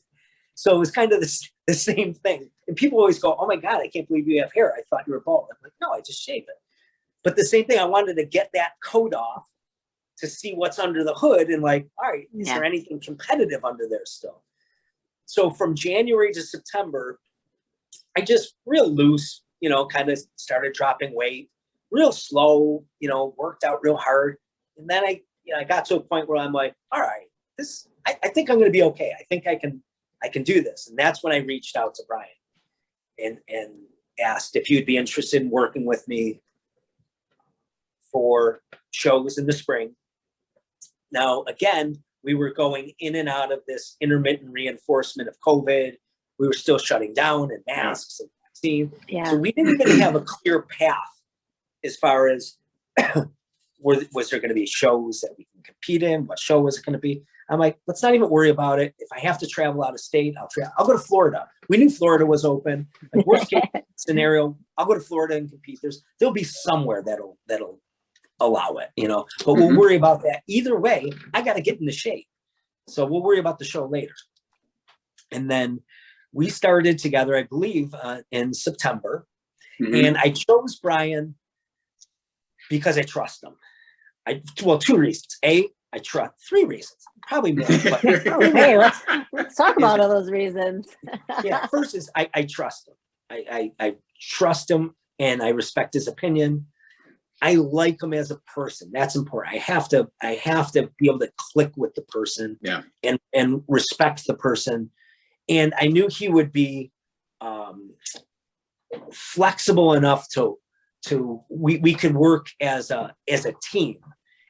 So it was kind of the same thing. And people always go, "Oh my God, I can't believe you have hair. I thought you were bald." I'm like, "No, I just shave it." But the same thing, I wanted to get that coat off to see what's under the hood and like, all right, is there anything competitive under there still? So from January to September, I just real loose, kind of started dropping weight, real slow, worked out real hard. And then I got to a point where I'm like, all right, I think I'm going to be okay. I think I can do this. And that's when I reached out to Brian and asked if you'd be interested in working with me for shows in the spring. Now, again, we were going in and out of this intermittent reinforcement of COVID. We were still shutting down and masks and vaccine. Yeah. So we didn't even have a clear path as far as was there going to be shows that we can compete in? What show was it going to be? I'm like, let's not even worry about it. If I have to travel out of state, I'll go to Florida. We knew Florida was open. Like worst case scenario, I'll go to Florida and compete. There'll be somewhere that'll allow it, but we'll worry about that. Either way, I got to get into shape. So we'll worry about the show later. And then we started together, I believe, in September. And I chose Brian because I trust him. Two reasons. I trust, 3 reasons, probably more. But hey, let's talk about all those reasons. Yeah, first is I trust him. I trust him and I respect his opinion. I like him as a person. That's important. I have to be able to click with the person and respect the person. And I knew he would be flexible enough to we could work as a team,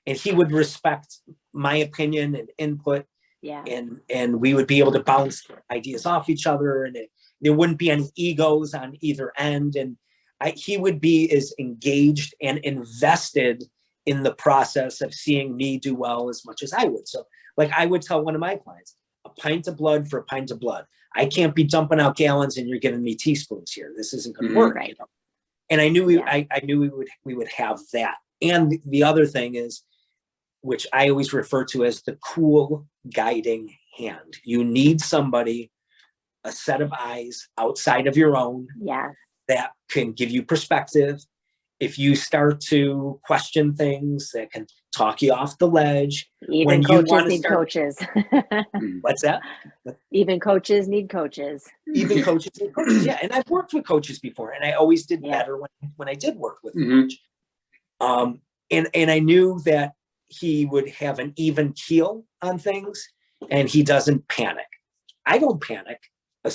and he would respect my opinion and input. Yeah. And we would be able to bounce ideas off each other, and there wouldn't be any egos on either end. And he would be as engaged and invested in the process of seeing me do well as much as I would. So like I would tell one of my clients, a pint of blood for a pint of blood. I can't be dumping out gallons and you're giving me teaspoons here. This isn't going to work. Right. And I knew I knew we would have that. And the other thing is, which I always refer to as the cool guiding hand. You need somebody, a set of eyes outside of your own. Yeah. That can give you perspective. If you start to question things, that can talk you off the ledge. Even coaches need coaches. What's that? Even coaches need coaches. Even coaches need coaches. Yeah, and I've worked with coaches before, and I always did better when I did work with a coach. And I knew that he would have an even keel on things, and he doesn't panic. I don't panic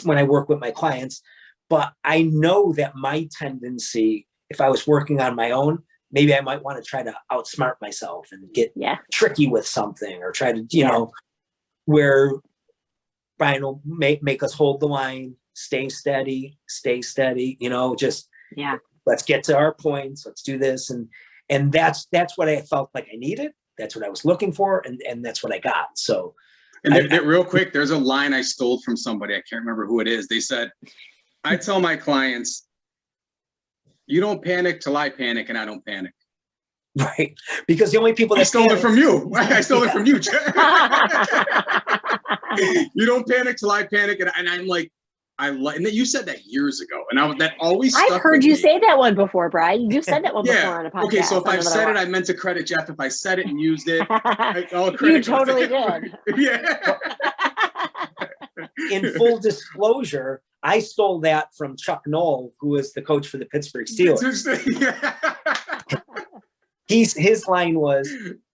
when I work with my clients. But I know that my tendency, if I was working on my own, maybe I might want to try to outsmart myself and get tricky with something, or try to, where Brian will make us hold the line, stay steady, just let's get to our points. Let's do this. And that's what I felt like I needed. That's what I was looking for. And that's what I got. So. And real quick, there's a line I stole from somebody. I can't remember who it is. They said, I tell my clients, you don't panic till I panic, and I don't panic. Right. Because the only people that I stole it from you. I stole it from you. You don't panic till I panic. And I'm like, and you said that years ago. And that always stuck. I've heard you say that one before, Brian. You said that one before on a podcast. Okay, so if I've said it, I meant to credit Jeff. If I said it and used it, I'll credit you totally did. Yeah. In full disclosure, I stole that from Chuck Noll, who was the coach for the Pittsburgh Steelers. His line was,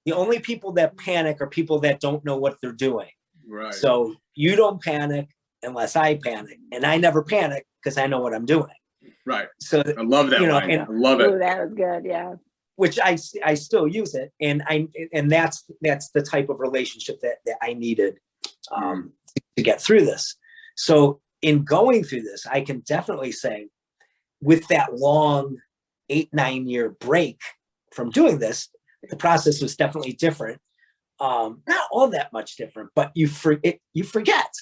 the only people that panic are people that don't know what they're doing. Right. So you don't panic unless I panic, and I never panic because I know what I'm doing. Right. So I love that line. I love it. Ooh, that was good. Yeah. Which I still use it, and that's the type of relationship that I needed to get through this. So in going through this, I can definitely say, with that long 8-9 year break from doing this, the process was definitely different. Not all that much different, but you forget.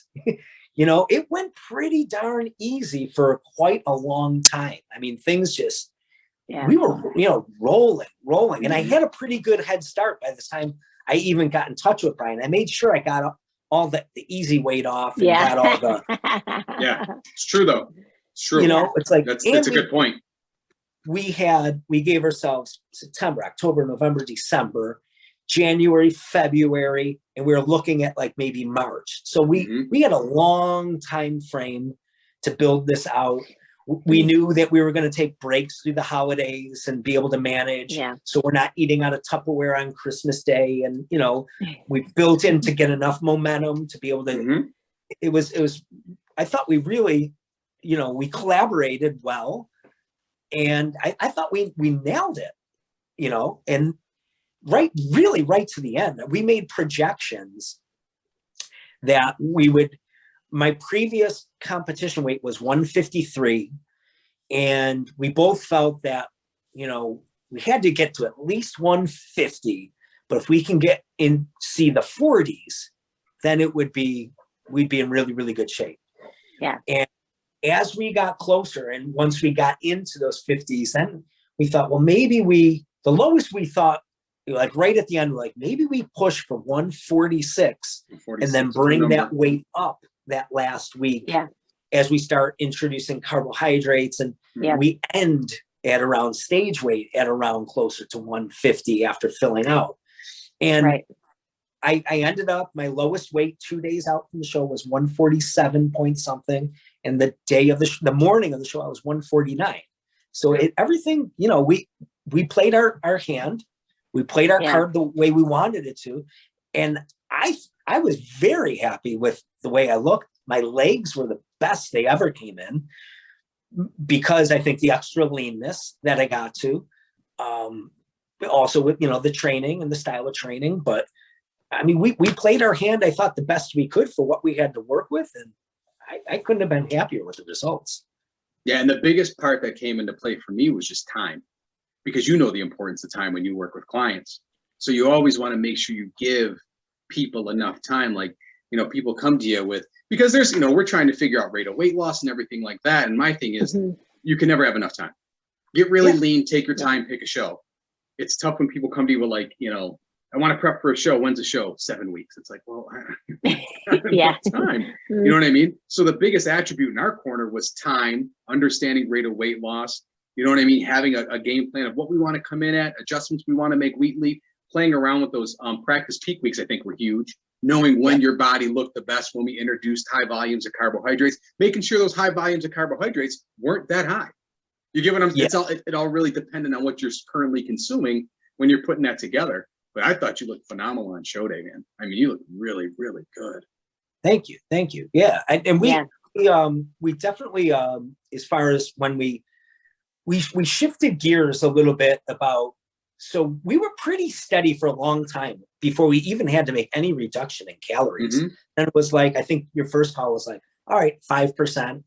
It went pretty darn easy for quite a long time. I mean, things just we were, rolling. And I had a pretty good head start by the time I even got in touch with Brian. I made sure I got all the easy weight off and got all the. Yeah, it's true though. It's true. It's like, that's a good point. We gave ourselves September, October, November, December, January, February, and we were looking at like maybe March. So we had a long time frame to build this out. We knew that we were going to take breaks through the holidays and be able to manage. Yeah. So we're not eating out of Tupperware on Christmas Day. And, we built in to get enough momentum to be able to, it was, I thought we really, we collaborated well. And I thought we nailed it, and right to the end, we made projections that my previous competition weight was 153. And we both felt that, we had to get to at least 150, but if we can get in, see the 40s, then we'd be in really, really good shape. Yeah. And as we got closer and once we got into those 50s, then we thought, well, maybe the lowest we thought, like right at the end, like maybe we push for 146 and then bring that weight up that last week as we start introducing carbohydrates, and we end at around stage weight at around closer to 150 after filling out. And I ended up, my lowest weight 2 days out from the show was 147 point something. And the day of the morning of the show, I was 149. So everything, we played our hand, we played our card the way we wanted it to. And I was very happy with the way I looked. My legs were the best they ever came in because I think the extra leanness that I got to, also with, the training and the style of training. But I mean, we played our hand, I thought, the best we could for what we had to work with. And I couldn't have been happier with the results. Yeah. And the biggest part that came into play for me was just time, because the importance of time when you work with clients. So you always want to make sure you give people enough time. Like, people come to you with, because there's, we're trying to figure out rate of weight loss and everything like that. And my thing is, you can never have enough time. Get really lean, take your time, pick a show. It's tough when people come to you with like, I want to prep for a show. When's the show? 7 weeks. It's like, well, I don't have time. You know what I mean? So the biggest attribute in our corner was time, understanding rate of weight loss. You know what I mean? Having a game plan of what we want to come in at, adjustments we want to make weekly, playing around with those practice peak weeks, I think were huge. Knowing when your body looked the best when we introduced high volumes of carbohydrates, making sure those high volumes of carbohydrates weren't that high. You get what I'm saying? It all really dependent on what you're currently consuming when you're putting that together. But I thought you looked phenomenal on show day, man. I mean, you look really, really good. Thank you. Yeah. And we definitely, as far as when we shifted gears a little bit about, so we were pretty steady for a long time before we even had to make any reduction in calories. And it was like, I think your first call was like, all right, 5%.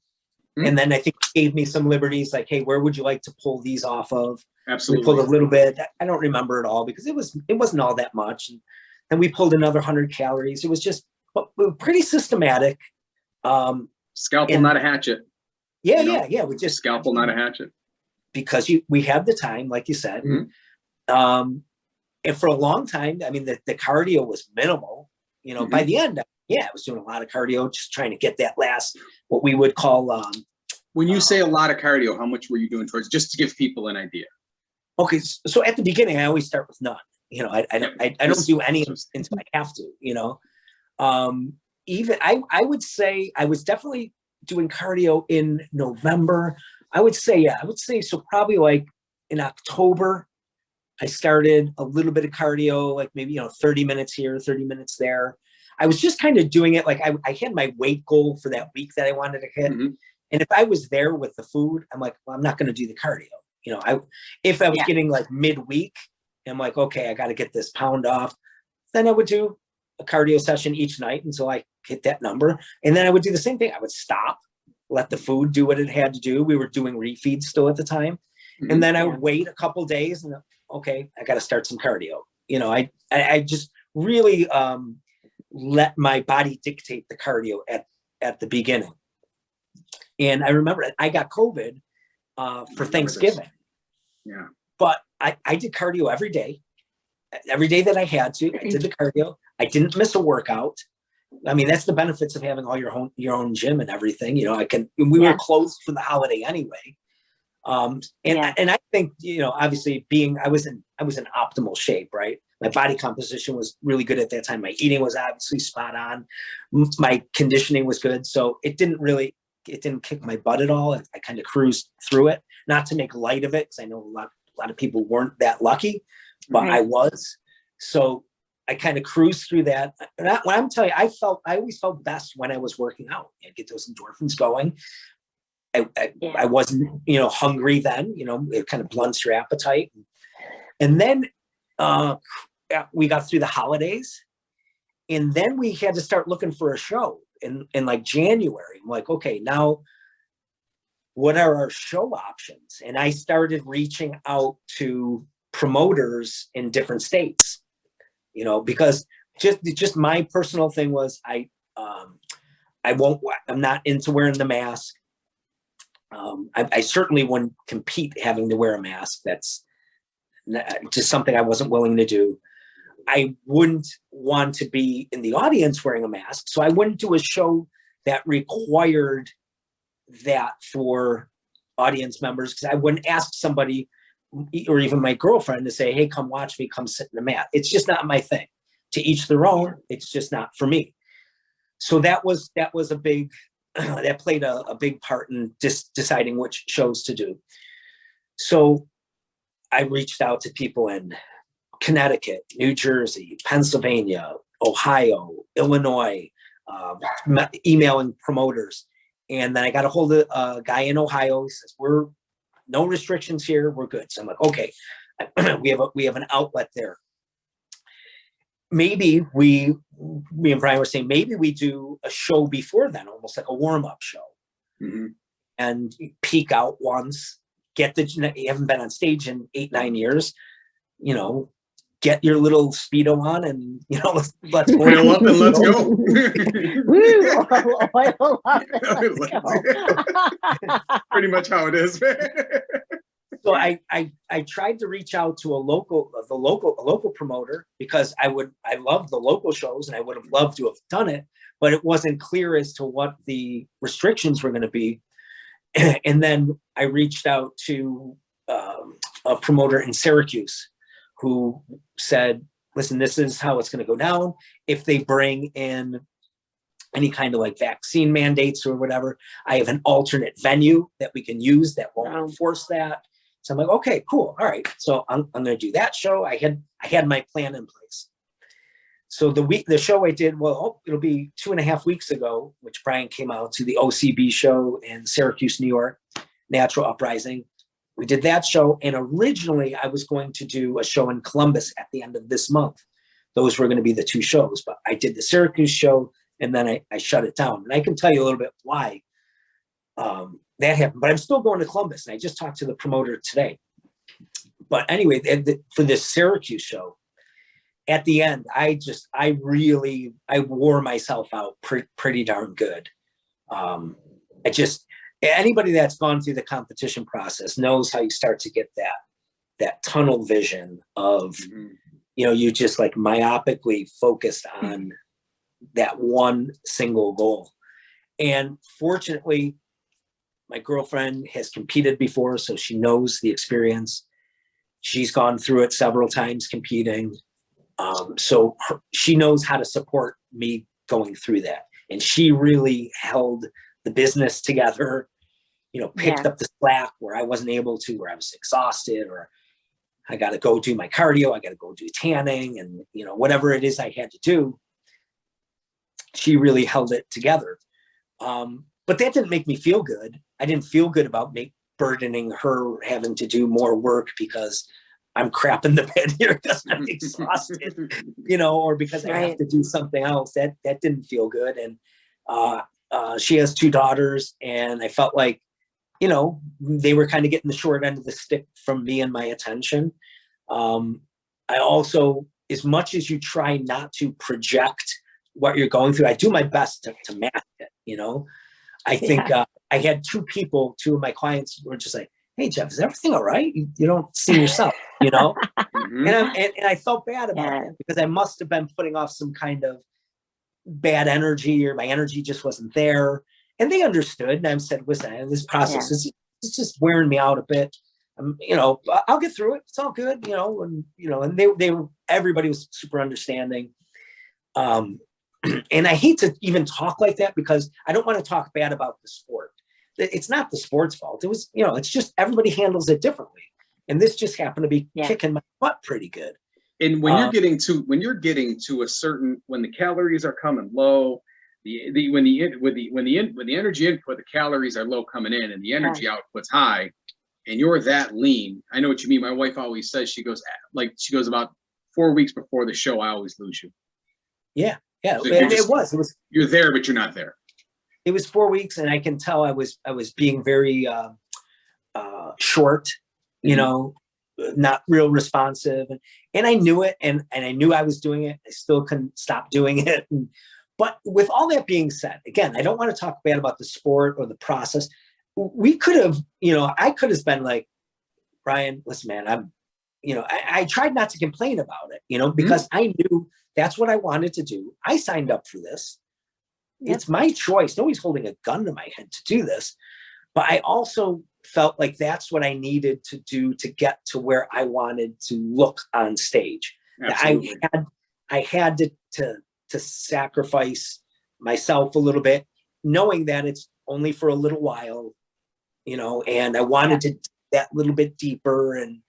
And then I think you gave me some liberties, like, hey, where would you like to pull these off of? Absolutely. We pulled a little bit. I don't remember it all because it wasn't all that much. And we pulled another 100 calories. It was just pretty systematic. Scalpel, not a hatchet. Yeah. We just scalpel, not a hatchet. Because we had the time, like you said. And for a long time, I mean, the cardio was minimal. By the end, I was doing a lot of cardio, just trying to get that last, what we would call. When you say a lot of cardio, how much were you doing towards, just to give people an idea? Okay, so at the beginning, I always start with none. I don't do any until I have to. Even I would say I was definitely doing cardio in November. I would say so. Probably like in October, I started a little bit of cardio, like maybe 30 minutes here, 30 minutes there. I was just kind of doing it like I had my weight goal for that week that I wanted to hit. And if I was there with the food, I'm like, well, I'm not going to do the cardio. If I was getting like midweek, I'm like, okay, I got to get this pound off. Then I would do a cardio session each night until I hit that number. And then I would do the same thing. I would stop, let the food do what it had to do. We were doing refeeds still at the time. And then I would wait a couple days and okay, I got to start some cardio. I just really let my body dictate the cardio at the beginning. And I remember I got COVID for Thanksgiving. Yeah. But I did cardio every day that I had to. I did the cardio. I didn't miss a workout. I mean, that's the benefits of having all your own gym and everything. You know, we were closed for the holiday anyway. And I think, you know, obviously I was in optimal shape, right? My body composition was really good at that time. My eating was obviously spot on. My conditioning was good. So it didn't kick my butt at all. I kind of cruised through it, not to make light of it, because I know a lot of people weren't that lucky, but I was. So I kind of cruised through that. And when I'm telling you, I always felt best when I was working out and get those endorphins going. I wasn't, you know, hungry then, you know, it kind of blunts your appetite. And then we got through the holidays, and then we had to start looking for a show in like January. I'm like, okay, now what are our show options? And I started reaching out to promoters in different states, you know, because just my personal thing was I'm not into wearing the mask. I certainly wouldn't compete having to wear a mask. That's just something I wasn't willing to do. I wouldn't want to be in the audience wearing a mask. So I wouldn't do a show that required that for audience members, because I wouldn't ask somebody or even my girlfriend to say, hey, come watch me, come sit in the mat. It's just not my thing. To each their own. It's just not for me. So that was a big, that played a big part in deciding which shows to do. So I reached out to people in Connecticut, New Jersey, Pennsylvania, Ohio, Illinois, emailing promoters. And then I got a hold of a guy in Ohio. He says, we're no restrictions here. We're good. So I'm like, okay, we have an outlet there. Maybe me and Brian were saying, maybe we do a show before then, almost like a warm-up show, and peek out once, you haven't been on stage in 8-9 years, you know, get your little Speedo on and, you know, let's oil up and let's go. Woo, oil up and let's go. Pretty much how it is. So I tried to reach out to a local promoter, because I love the local shows and I would have loved to have done it, but it wasn't clear as to what the restrictions were going to be. And then I reached out to a promoter in Syracuse who said, listen, this is how it's going to go down. If they bring in any kind of like vaccine mandates or whatever, I have an alternate venue that we can use that won't enforce that. So I'm like, okay, cool. All right. So I'm going to do that show. I had my plan in place. So the show I did, it'll be 2.5 weeks ago, which Brian came out to the OCB show in Syracuse, New York, Natural Uprising. We did that show. And originally I was going to do a show in Columbus at the end of this month. Those were going to be the two shows, but I did the Syracuse show and then I shut it down. And I can tell you a little bit why that happened, but I'm still going to Columbus. And I just talked to the promoter today. But anyway, for this Syracuse show, at the end, I wore myself out pretty darn good. Anybody that's gone through the competition process knows how you start to get that tunnel vision of, you know, you just like myopically focused on that one single goal. And fortunately, my girlfriend has competed before, so she knows the experience. She's gone through it several times competing. So she knows how to support me going through that. And she really held the business together, you know, picked up the slack where I wasn't able to, where I was exhausted, or I got to go do my cardio, I got to go do tanning, and, you know, whatever it is I had to do, she really held it together. But that didn't make me feel good. I didn't feel good about burdening her having to do more work because I'm crapping the bed here because I'm exhausted, you know, or because I have to do something else. That didn't feel good. And she has 2 daughters, and I felt like, you know, they were kind of getting the short end of the stick from me and my attention. I also, as much as you try not to project what you're going through, I do my best to mask it, you know. I think I had 2 of my clients who were just like, hey, Jeff, is everything all right? You don't seem yourself, you know? Mhm. And I felt bad about Yeah. it because I must have been putting off some kind of bad energy, or my energy just wasn't there. And they understood. And I said, listen, this process is it's just wearing me out a bit. You know, I'll get through it. It's all good, you know. And you know, and they were, everybody was super understanding. And I hate to even talk like that because I don't want to talk bad about the sport. It's not the sport's fault. It was, you know, it's just everybody handles it differently. And this just happened to be kicking my butt pretty good. And when you're getting to a certain, when the calories are coming low, when the energy input, the calories are low coming in, and the energy output's high, and you're that lean. I know what you mean. My wife always says, she goes about 4 weeks before the show, I always lose you. Yeah, yeah. So it was you're there, but you're not there. It was 4 weeks, and I can tell I was being very short, you know, not real responsive, and I knew it, and I knew I was doing it. I still couldn't stop doing it. But with all that being said, again, I don't want to talk bad about the sport or the process. We could have, you know, I could have been like, Brian, listen, man, I tried not to complain about it, you know, because I knew that's what I wanted to do. I signed up for this. It's my choice. Nobody's holding a gun to my head to do this. But I also felt like that's what I needed to do to get to where I wanted to look on stage. Absolutely. I had to sacrifice myself a little bit, knowing that it's only for a little while, you know, and I wanted to dig that little bit deeper. And,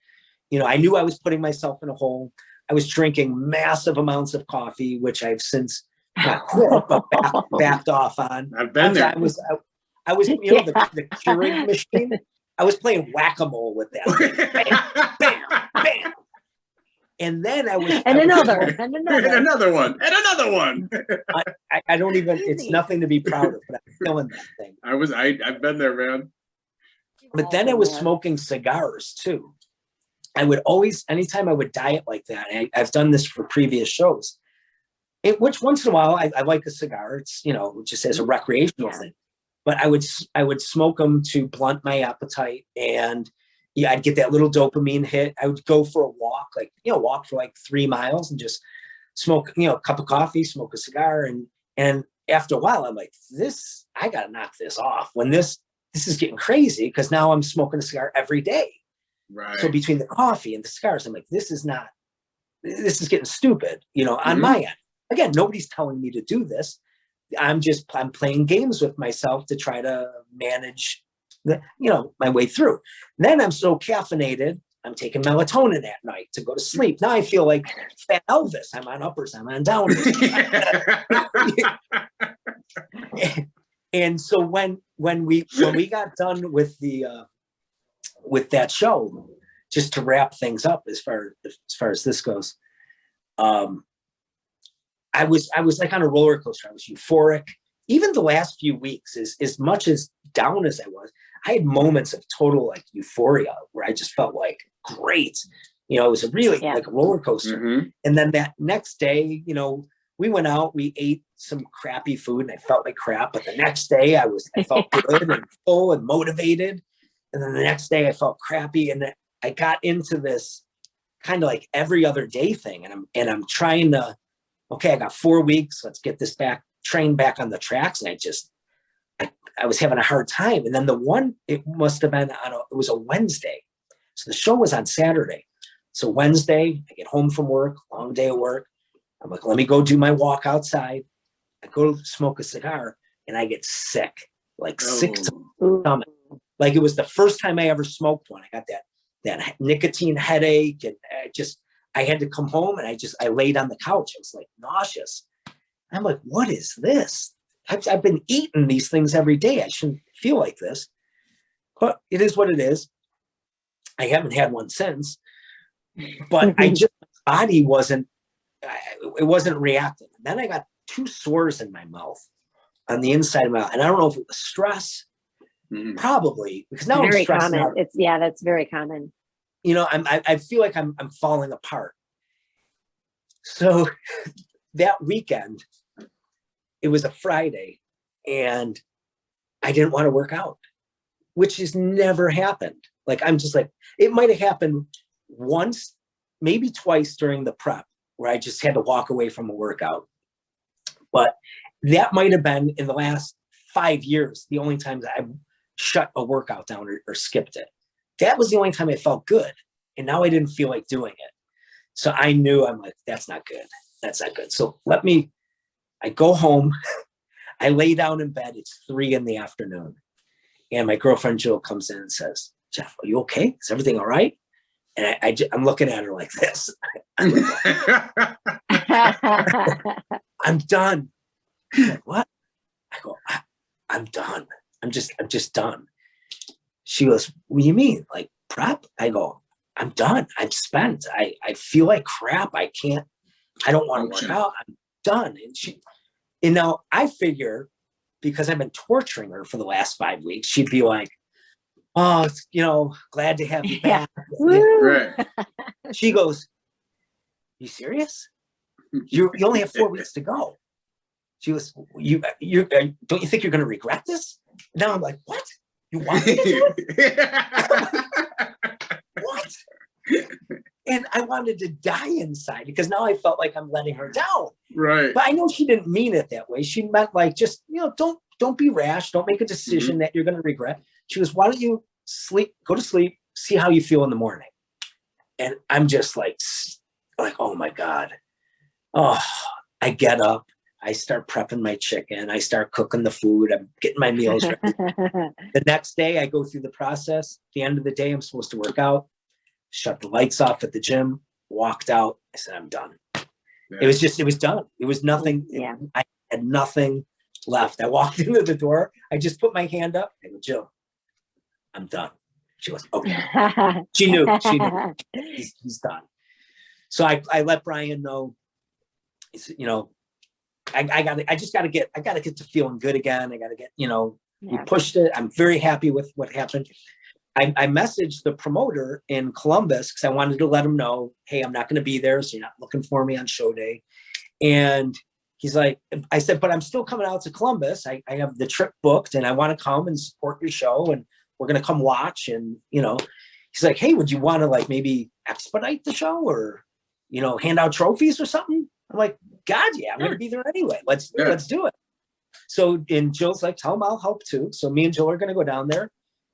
you know, I knew I was putting myself in a hole. I was drinking massive amounts of coffee, which I've since not quit, but backed off on. I've been there. I was, you know, the Keurig machine. I was playing whack-a-mole with that. Bam, bam, bam. And then another one. I don't even, it's nothing to be proud of, but I'm killing that thing. I've been there, man. But then I was smoking cigars too. I would always, anytime I would diet like that, I've done this for previous shows, which once in a while I like a cigar. It's, you know, just as a recreational thing. But I would smoke them to blunt my appetite, and I'd get that little dopamine hit. I would go for a walk, walk for like 3 miles and just smoke, a cup of coffee, smoke a cigar. And after a while, I'm like, I got to knock this off. When this is getting crazy, because now I'm smoking a cigar every day. Right. So between the coffee and the cigars, I'm like, this is getting stupid, on my end. Again, nobody's telling me to do this. I'm playing games with myself to try to manage my way through. Then I'm so caffeinated, I'm taking melatonin at night to go to sleep. Now I feel like Fat Elvis. I'm on uppers, I'm on downers. And so when we got done with with that show, just to wrap things up as far as this goes, I was like on a roller coaster. I was euphoric. Even the last few weeks, as much as down as I was, I had moments of total like euphoria where I just felt like great. It was a really like a roller coaster. Mm-hmm. And then that next day, we went out, we ate some crappy food and I felt like crap. But the next day I felt good and full and motivated. And then the next day I felt crappy. And I got into this kind of like every other day thing. And I'm trying to, okay, I got 4 weeks. Let's get this train back on the tracks. And I was having a hard time. And then it must have been it was a Wednesday. So the show was on Saturday. So Wednesday, I get home from work, long day of work. I'm like, let me go do my walk outside. I go smoke a cigar and I get sick, sick to my stomach. Like it was the first time I ever smoked one. I got that nicotine headache, and I had to come home and I laid on the couch. I was like nauseous. I'm like, what is this? I've been eating these things every day. I shouldn't feel like this, but it is what it is. I haven't had one since, but my body wasn't reacting. And then I got 2 sores in my mouth, on the inside of my mouth. And I don't know if it was stress, probably, because now very I'm stressed common. out. That's very common. I feel like I'm falling apart. So that weekend, it was a Friday, and I didn't want to work out. which has never happened. Like, I'm just like, it might have happened once, maybe twice during the prep where I just had to walk away from a workout. But that might have been in the last 5 years, the only times I shut a workout down or skipped it. That was the only time I felt good. And now I didn't feel like doing it. So I knew, I'm like, that's not good. That's not good. So I go home, I lay down in bed. It's 3 p.m. And my girlfriend Jill comes in and says, Jeff, are you okay? Is everything all right? And I'm looking at her like this. I'm done. She's like, what? I go, I'm done. I'm just done. She goes, what do you mean? Like prep? I go, I'm done. I'm spent. I feel like crap. I don't want to work out. I'm done. And now I figure, because I've been torturing her for the last 5 weeks, she'd be like, oh, glad to have you back. Right. She goes, you serious? You only have 4 weeks to go. She goes, you don't you think you're going to regret this? Now I'm like, what? You want me to do it? What? And I wanted to die inside because now I felt like I'm letting her down. Right. But I know she didn't mean it that way. She meant like, just, don't be rash. Don't make a decision that you're going to regret. She goes, why don't you go to sleep, see how you feel in the morning. And I'm just like, oh my God. Oh, I get up. I start prepping my chicken. I start cooking the food. I'm getting my meals ready. The next day I go through the process. At the end of the day, I'm supposed to work out, shut the lights off at the gym, walked out. I said, I'm done. Yeah. It was done. It was nothing. Yeah. I had nothing left. I walked into the door. I just put my hand up. I go, Jill, I'm done. She goes, okay. She knew. He's done. So I let Brian know, I just got to get to feeling good again. I got to get, we pushed it. I'm very happy with what happened. I messaged the promoter in Columbus because I wanted to let him know, hey, I'm not going to be there. So you're not looking for me on show day. And he's like, I said, but I'm still coming out to Columbus. I have the trip booked and I want to come and support your show. And we're going to come watch. And, he's like, hey, would you want to like maybe expedite the show or, hand out trophies or something? I'm like, God, yeah, I'm going to be there anyway. Let's do it. So, and Jill's like, tell him I'll help too. So me and Jill are going to go down there.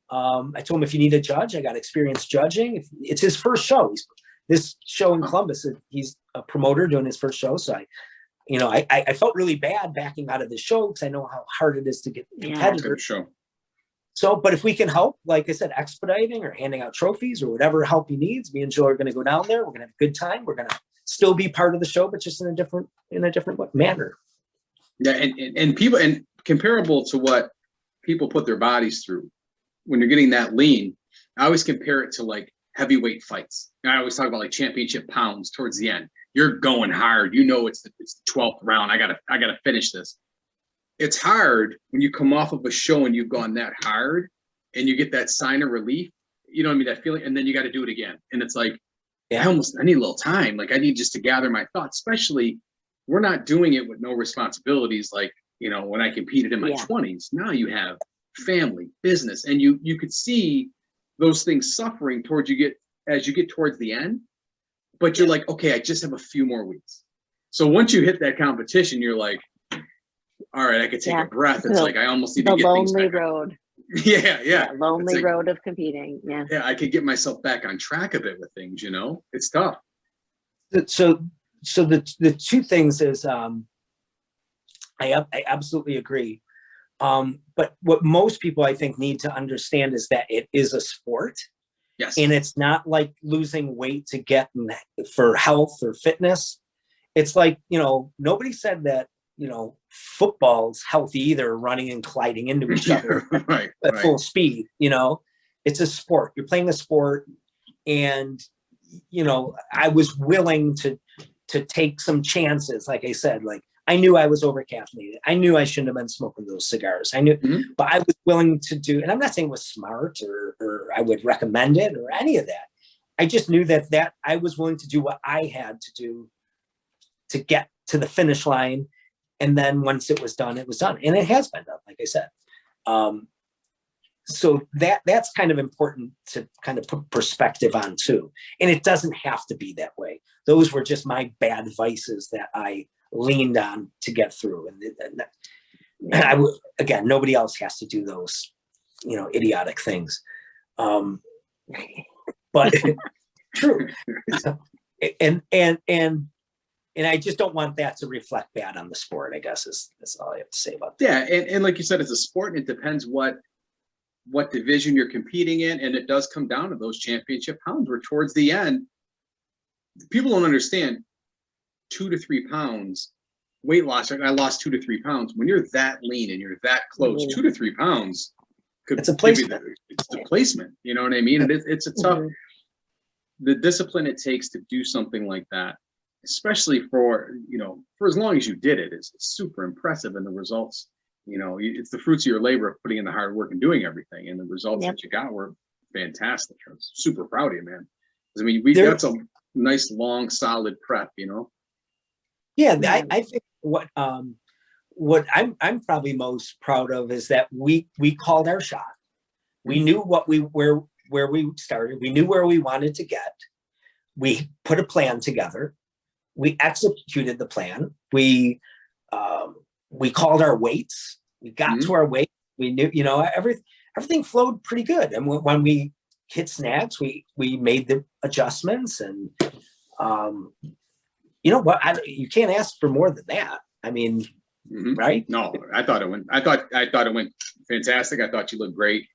I told him if you need a judge, I got experience judging. It's his first show. This show in Columbus, he's a promoter doing his first show. So I felt really bad backing out of the show because I know how hard it is to get competitors. Show. So, but if we can help, like I said, expediting or handing out trophies or whatever help he needs, me and Jill are going to go down there. We're going to have a good time. We're going to still be part of the show, but just in a different manner. Yeah, and people, and comparable to what people put their bodies through when you're getting that lean, I always compare it to like heavyweight fights. And I always talk about like championship pounds towards the end. You're going hard. It's the 12th round. I gotta finish this. It's hard when you come off of a show and you've gone that hard and you get that sign of relief. You know what I mean? That feeling, and then you got to do it again. And it's like, I need a little time. Like I need just to gather my thoughts, especially we're not doing it with no responsibilities. Like, when I competed in my 20s, now you have family, business, and you could see those things suffering as you get towards the end, but you're like, okay, I just have a few more weeks. So once you hit that competition, you're like, all right, I could take a breath. It's like, I almost need to get things back. The lonely road. Yeah. Lonely road of competing. Yeah. Yeah. I could get myself back on track a bit with things, it's tough. So the two things is, I absolutely agree. But what most people I think need to understand is that it is a sport. Yes. And it's not like losing weight to get for health or fitness. It's like, nobody said that, football's healthy either, running and colliding into each other at full speed. It's a sport. You're playing a sport. And, I was willing to take some chances. Like I said, like I knew I was over caffeinated. I knew I shouldn't have been smoking those cigars. I knew, but I was willing to do, and I'm not saying it was smart or I would recommend it or any of that. I just knew that I was willing to do what I had to do to get to the finish line. And then once it was done, it was done. And it has been done, like I said. so that's kind of important to kind of put perspective on too. And it doesn't have to be that way. Those were just my bad vices that I leaned on to get through. And I would, again, nobody else has to do those, idiotic things. But true. And I just don't want that to reflect bad on the sport, I guess is all I have to say about that. Yeah. And like you said, it's a sport and it depends what division you're competing in. And it does come down to those championship pounds where towards the end, people don't understand 2 to 3 pounds weight loss. I lost 2 to 3 pounds. When you're that lean and you're that close, 2 to 3 pounds could it's a placement. It's the placement. You know what I mean? And it's a tough, the discipline it takes to do something like that, especially for as long as you did it, is super impressive. And the results, it's the fruits of your labor of putting in the hard work and doing everything. And the results that you got were fantastic. I was super proud of you, man. I mean, we got some nice, long, solid prep, Yeah, I think what I'm probably most proud of is that we called our shot. We knew where we started. We knew where we wanted to get. We put a plan together. We executed the plan. We called our weights. We got to our weight. We knew, everything flowed pretty good. And when we hit snags, we made the adjustments. And you can't ask for more than that. I mean, right? No, I thought it went fantastic. I thought you looked great.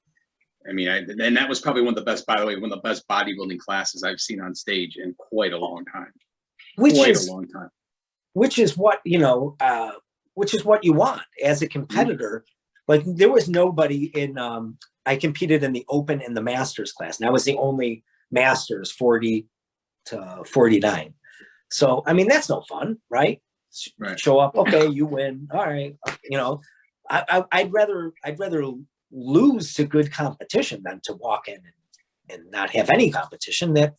I mean, and that was probably one of the best, by the way, one of the best bodybuilding classes I've seen on stage in quite a long time. Which is what you want as a competitor. Like there was nobody in, I competed in the open and the masters class, and I was the only masters 40 to 49. So, I mean, that's no fun, right? Show up. Okay. You win. All right. I'd rather lose to good competition than to walk in and not have any competition. That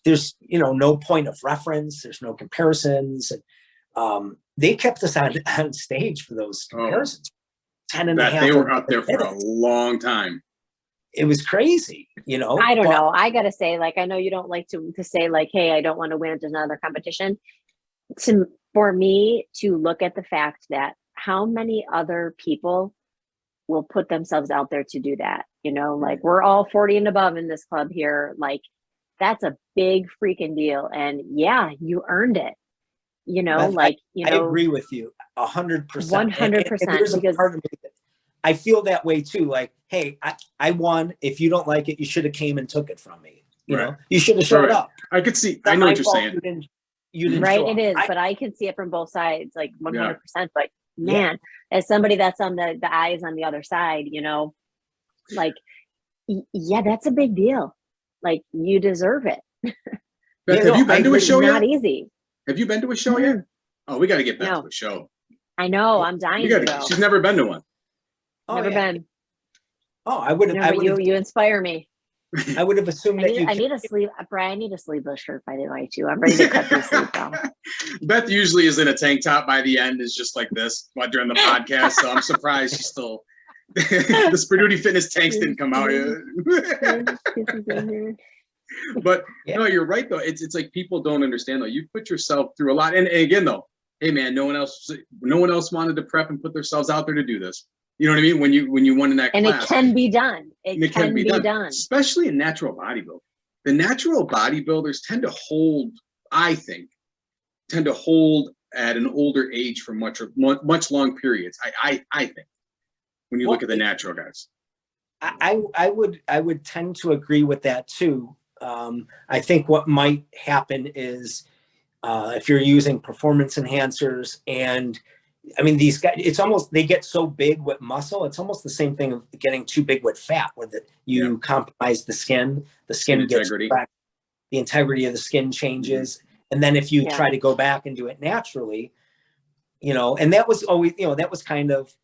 there's no point of reference, there's no comparisons. And they kept us on stage for those comparisons. 10 and a half. They were up there for a long time. It was crazy, I don't know. I gotta say, I know you don't like to say hey, I don't want to win at another competition. For me to look at the fact that how many other people will put themselves out there to do that, we're all 40 and above in this club here. That's a big freaking deal. And yeah, you earned it. I agree with you 100%. 100%. There's a part of me that I feel that way too. Hey, I won. If you don't like it, you should have came and took it from me. You should have showed up. I could see. I know what you're saying. You didn't right. It is, but I can see it from both sides, 100%. But man, as somebody that's on the eyes on the other side, that's a big deal. You deserve it. Beth, have you been to a show yet? Not easy. Have you been to a show yet? Oh, we got to get back to a show. I know. I'm dying to go. She's never been to one. Never been. Oh, I would have. You inspire me. I would have assumed that I need a sleeve. Brian, I need a sleeveless shirt, by the way, too. I'm ready to cut this sleeve down. Beth usually is in a tank top by the end, is just like this during the podcast. So I'm surprised she's still. The Sperduti Fitness tanks didn't come out yet. But no, you're right though. It's like people don't understand though. You put yourself through a lot, and again though, hey man, no one else wanted to prep and put themselves out there to do this. You know what I mean? When you won in that class, and it can be done. It can be done, especially in natural bodybuilding. The natural bodybuilders tend to hold at an older age for much long periods. I think when you look at the natural guys. I would tend to agree with that too. I think what might happen is if you're using performance enhancers, and I mean these guys, they get so big with muscle. It's almost the same thing of getting too big with fat, where you compromise the skin. The skin gets cracked, the integrity of the skin changes, and then if you try to go back and do it naturally, and that was always that was kind of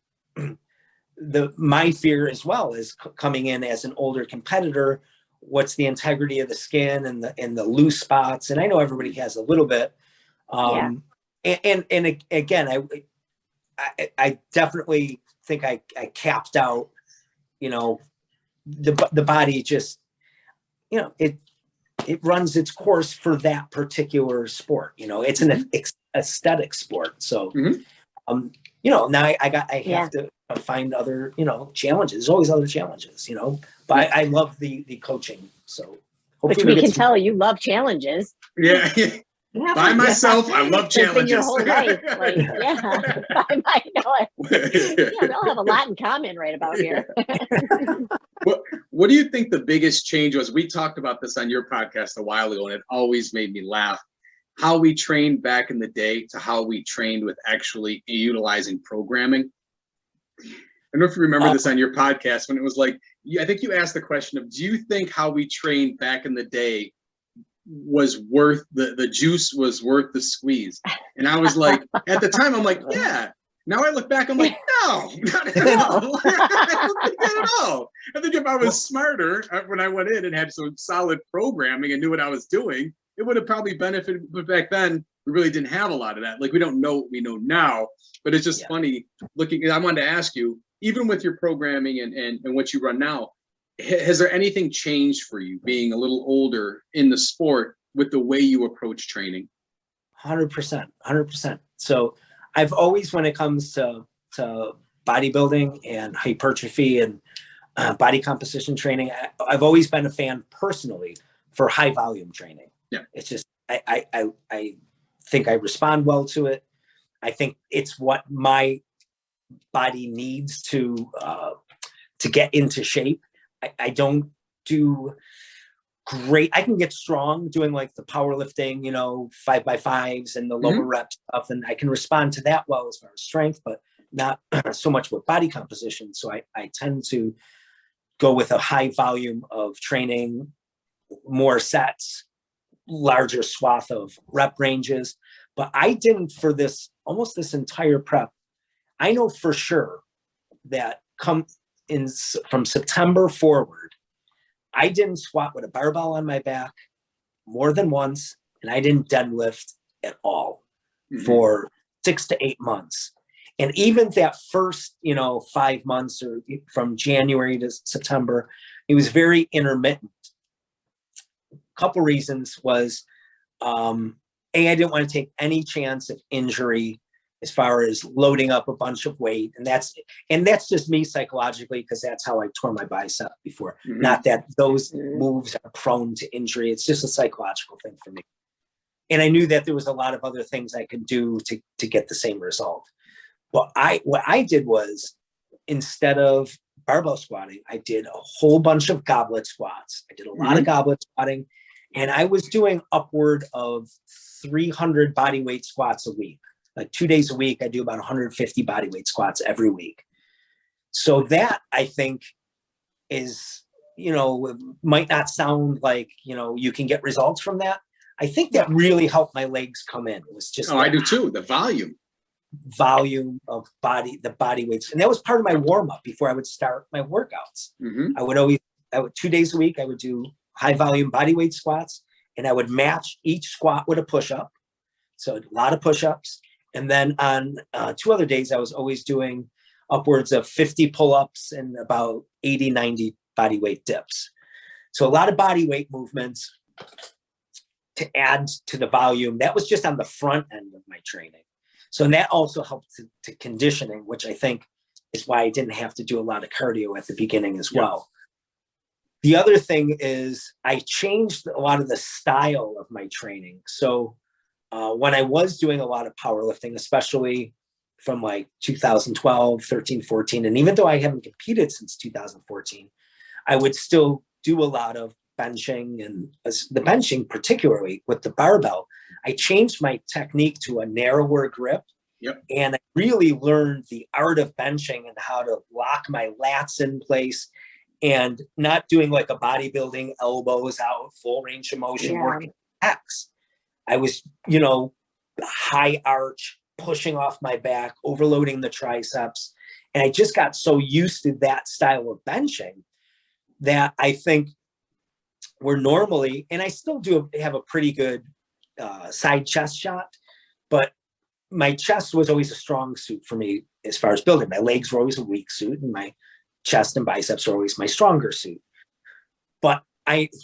my fear as well, is coming in as an older competitor. What's the integrity of the skin and the loose spots? And I know everybody has a little bit. And again, I definitely think I capped out, the body just, you know, it runs its course for that particular sport. You know, it's an aesthetic sport. So, you know, now I have to find other, you know, challenges. There's always other challenges, you know, but I love the coaching. So which we can tell you love challenges. Yeah. By myself, I love challenges. Your whole life, like, I know it. Yeah, we all have a lot in common right about here. What do you think the biggest change was? We talked about this on your podcast a while ago, and it always made me laugh. How we trained back in the day to how we trained with actually utilizing programming. I don't know if you remember this on your podcast when it was like, I think you asked the question of, do you think how we trained back in the day was worth the juice was worth the squeeze? And I was like, at the time, I'm like, yeah. Now I look back, I'm like, no, not at all. I don't think that at all. I think if I was smarter when I went in and had some solid programming and knew what I was doing, it would have probably benefited. But back then, we really didn't have a lot of that. Like, we don't know what we know now, but it's just funny looking. I wanted to ask you, even with your programming and what you run now, has there anything changed for you being a little older in the sport with the way you approach training? 100%. So I've always, when it comes to bodybuilding and hypertrophy and body composition training, I've always been a fan personally for high volume training. Yeah. It's just, I think I respond well to it. I think it's what my body needs to get into shape. I don't do great. I can get strong doing like the powerlifting, you know, 5x5s and the lower rep stuff. And I can respond to that well as far as strength, but not so much with body composition. So I tend to go with a high volume of training, more sets, larger swath of rep ranges. But I didn't, for this, almost this entire prep, I know for sure that from September forward, I didn't squat with a barbell on my back more than once, and I didn't deadlift at all for 6 to 8 months. And even that first, 5 months, or from January to September, it was very intermittent. A couple reasons was, I didn't want to take any chance of injury as far as loading up a bunch of weight. And that's just me psychologically, because that's how I tore my bicep before. Not that those moves are prone to injury. It's just a psychological thing for me. And I knew that there was a lot of other things I could do to get the same result. Well, what I did was, instead of barbell squatting, I did a whole bunch of goblet squats. I did a lot of goblet squatting, and I was doing upward of 300 body weight squats a week. Like 2 days a week, I do about 150 body weight squats every week. So that, I think, is, might not sound like, you can get results from that. I think that really helped my legs come in. It was just, I do too. The volume of the body weights. And that was part of my warm up before I would start my workouts. I would 2 days a week, I would do high volume body weight squats, and I would match each squat with a push up. So a lot of push ups. And then on 2 other days, I was always doing upwards of 50 pull-ups and about 80, 90 body weight dips. So a lot of body weight movements to add to the volume. That was just on the front end of my training. So that also helped to conditioning, which I think is why I didn't have to do a lot of cardio at the beginning as well. The other thing is I changed a lot of the style of my training. So when I was doing a lot of powerlifting, especially from like 2012, 13, 14, and even though I haven't competed since 2014, I would still do a lot of benching, and the benching, particularly with the barbell, I changed my technique to a narrower grip. And I really learned the art of benching and how to lock my lats in place and not doing like a bodybuilding elbows out, full range of motion, working X. I was, high arch, pushing off my back, overloading the triceps. And I just got so used to that style of benching that I think we're normally, and I still do have a pretty good side chest shot, but my chest was always a strong suit for me as far as building. My legs were always a weak suit, and my chest and biceps are always my stronger suit. But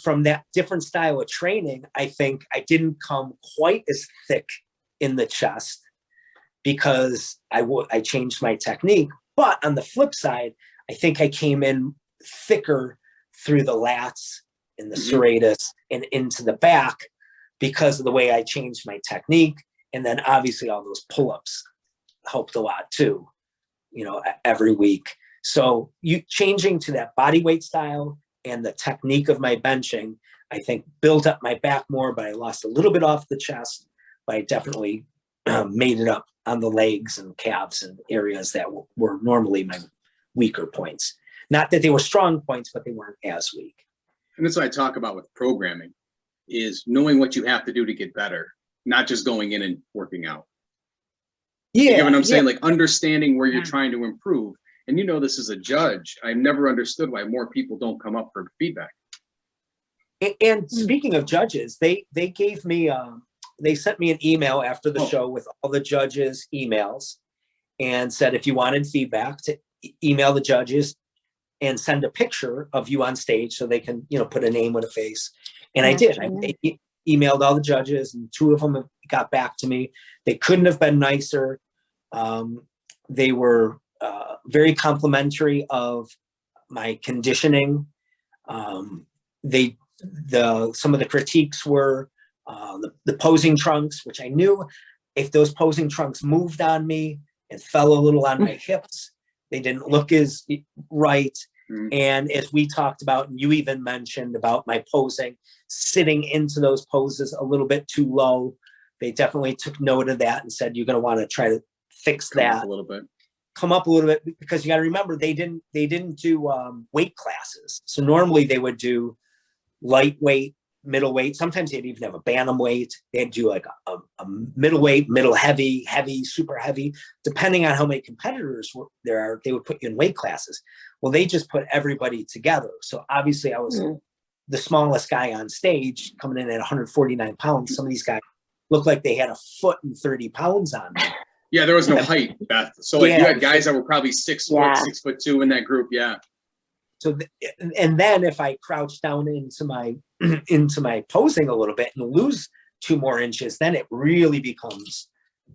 from that different style of training, I think I didn't come quite as thick in the chest because I changed my technique. But on the flip side, I think I came in thicker through the lats and the serratus and into the back because of the way I changed my technique. And then obviously all those pull-ups helped a lot too, every week. So you changing to that body weight style and the technique of my benching, I think built up my back more, but I lost a little bit off the chest, but I definitely made it up on the legs and calves and areas that were normally my weaker points. Not that they were strong points, but they weren't as weak. And that's what I talk about with programming, is knowing what you have to do to get better, not just going in and working out. Yeah. You get what I'm saying? Like understanding where you're trying to improve. And this is a judge. I've never understood why more people don't come up for feedback. And speaking of judges, they gave me, they sent me an email after the show with all the judges' emails and said, if you wanted feedback, to email the judges and send a picture of you on stage so they can, put a name with a face. And I did. I emailed all the judges, and 2 of them got back to me. They couldn't have been nicer. They were very complimentary of my conditioning. Some of the critiques were the posing trunks, which I knew if those posing trunks moved on me and fell a little on my hips, they didn't look as right. And as we talked about, and you even mentioned about my posing, sitting into those poses a little bit too low, they definitely took note of that and said, you're going to want to try to fix that. Come up a little bit, because you got to remember, they didn't do weight classes. So normally they would do lightweight, middleweight. Sometimes they'd even have a bantamweight. They'd do like a middleweight, middle heavy, heavy, super heavy. Depending on how many competitors there are, they would put you in weight classes. Well, they just put everybody together. So obviously I was the smallest guy on stage, coming in at 149 pounds. Some of these guys looked like they had 130 pounds on me. Yeah, there was no height, Beth. So you had guys that were probably 6 foot, 6'2" in that group. Yeah. So, and then if I crouch down into my posing a little bit and lose 2 more inches, then it really becomes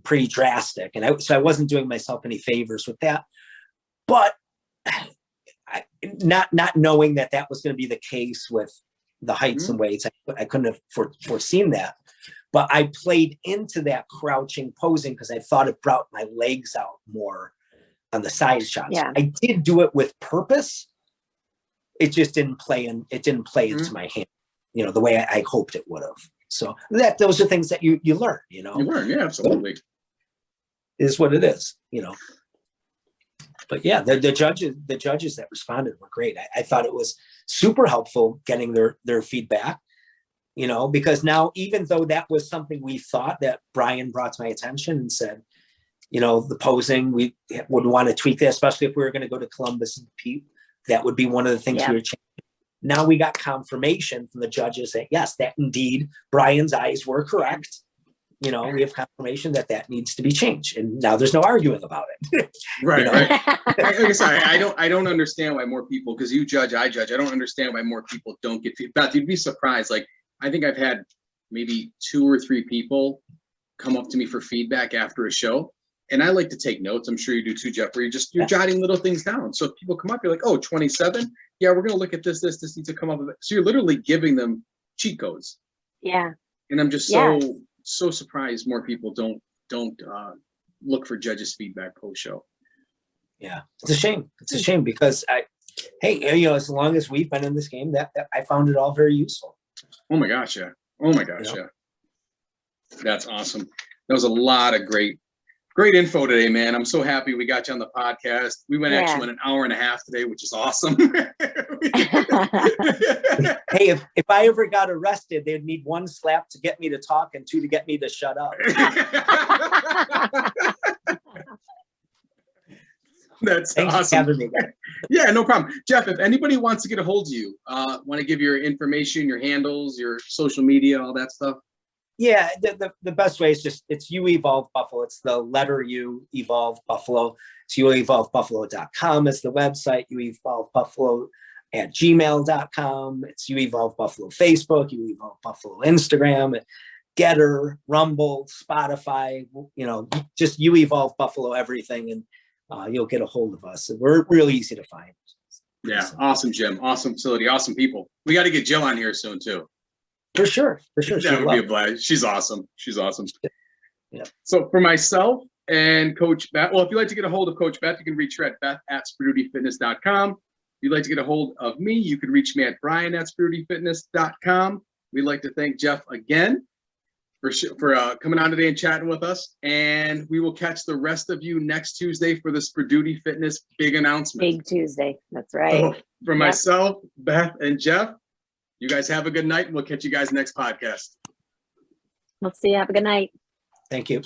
pretty drastic. And so I wasn't doing myself any favors with that. But not knowing that was going to be the case with the heights and weights, I couldn't have foreseen that. But I played into that crouching posing because I thought it brought my legs out more on the side shots. Yeah. I did do it with purpose. It just didn't play into my hand, the way I hoped it would have. So those are things that you learn, You learn, yeah, absolutely. Is what it is, But yeah, the judges that responded were great. I thought it was super helpful getting their feedback, because now, even though that was something we thought, that Brian brought to my attention and said, the posing, we would want to tweak that, especially if we were going to go to Columbus and compete. That would be one of the things we were changing. Now we got confirmation from the judges that yes, that indeed Brian's eyes were correct. We have confirmation that needs to be changed, and now there's no arguing about it. Right. Like I said, I don't understand why more people, because you judge, I judge. I don't understand why more people don't get feedback. You'd be surprised. Like, I think I've had maybe 2 or 3 people come up to me for feedback after a show. And I like to take notes. I'm sure you do too, Jeff, where you're jotting little things down. So if people come up, you're like, oh, 27. Yeah, we're going to look at this needs to come up with it. So you're literally giving them cheat codes. Yeah. And I'm just so surprised more people don't look for judges' feedback post show. Yeah. It's a shame. It's a shame because as long as we've been in this game, that I found it all very useful. Oh my gosh. Yeah. Yeah. That's awesome. That was a lot of great info today, man. I'm so happy we got you on the podcast. We actually went an hour and a half today, which is awesome. Hey, if I ever got arrested, they'd need 1 slap to get me to talk and 2 to get me to shut up. That's Thanks awesome. for having me. Yeah, no problem. Jeff, if anybody wants to get a hold of you, want to give your information, your handles, your social media, all that stuff? Yeah, the best way is it's U Evolve Buffalo. It's the letter U Evolve Buffalo. So youevolvebuffalo.com is the website, youevolvebuffalo@gmail.com. It's You Evolve Buffalo Facebook, You Evolve Buffalo Instagram, Getter, Rumble, Spotify, just You Evolve Buffalo everything, and you'll get a hold of us. And we're really easy to find. Yeah, awesome gym, awesome facility, awesome people. We got to get Jill on here soon too. For sure. That would be a blast. She's awesome. Yeah. So for myself and Coach Beth, well, if you'd like to get a hold of Coach Beth, you can reach her at beth@sprudyfitness.com. If you'd like to get a hold of me, you can reach me at brian@sprudyfitness.com. We'd like to thank Jeff again for coming on today and chatting with us. And we will catch the rest of you next Tuesday for the Sprudy Fitness big announcement. Big Tuesday. That's right. So for myself, Beth, and Jeff, you guys have a good night, and we'll catch you guys next podcast. Let's see you. Have a good night. Thank you.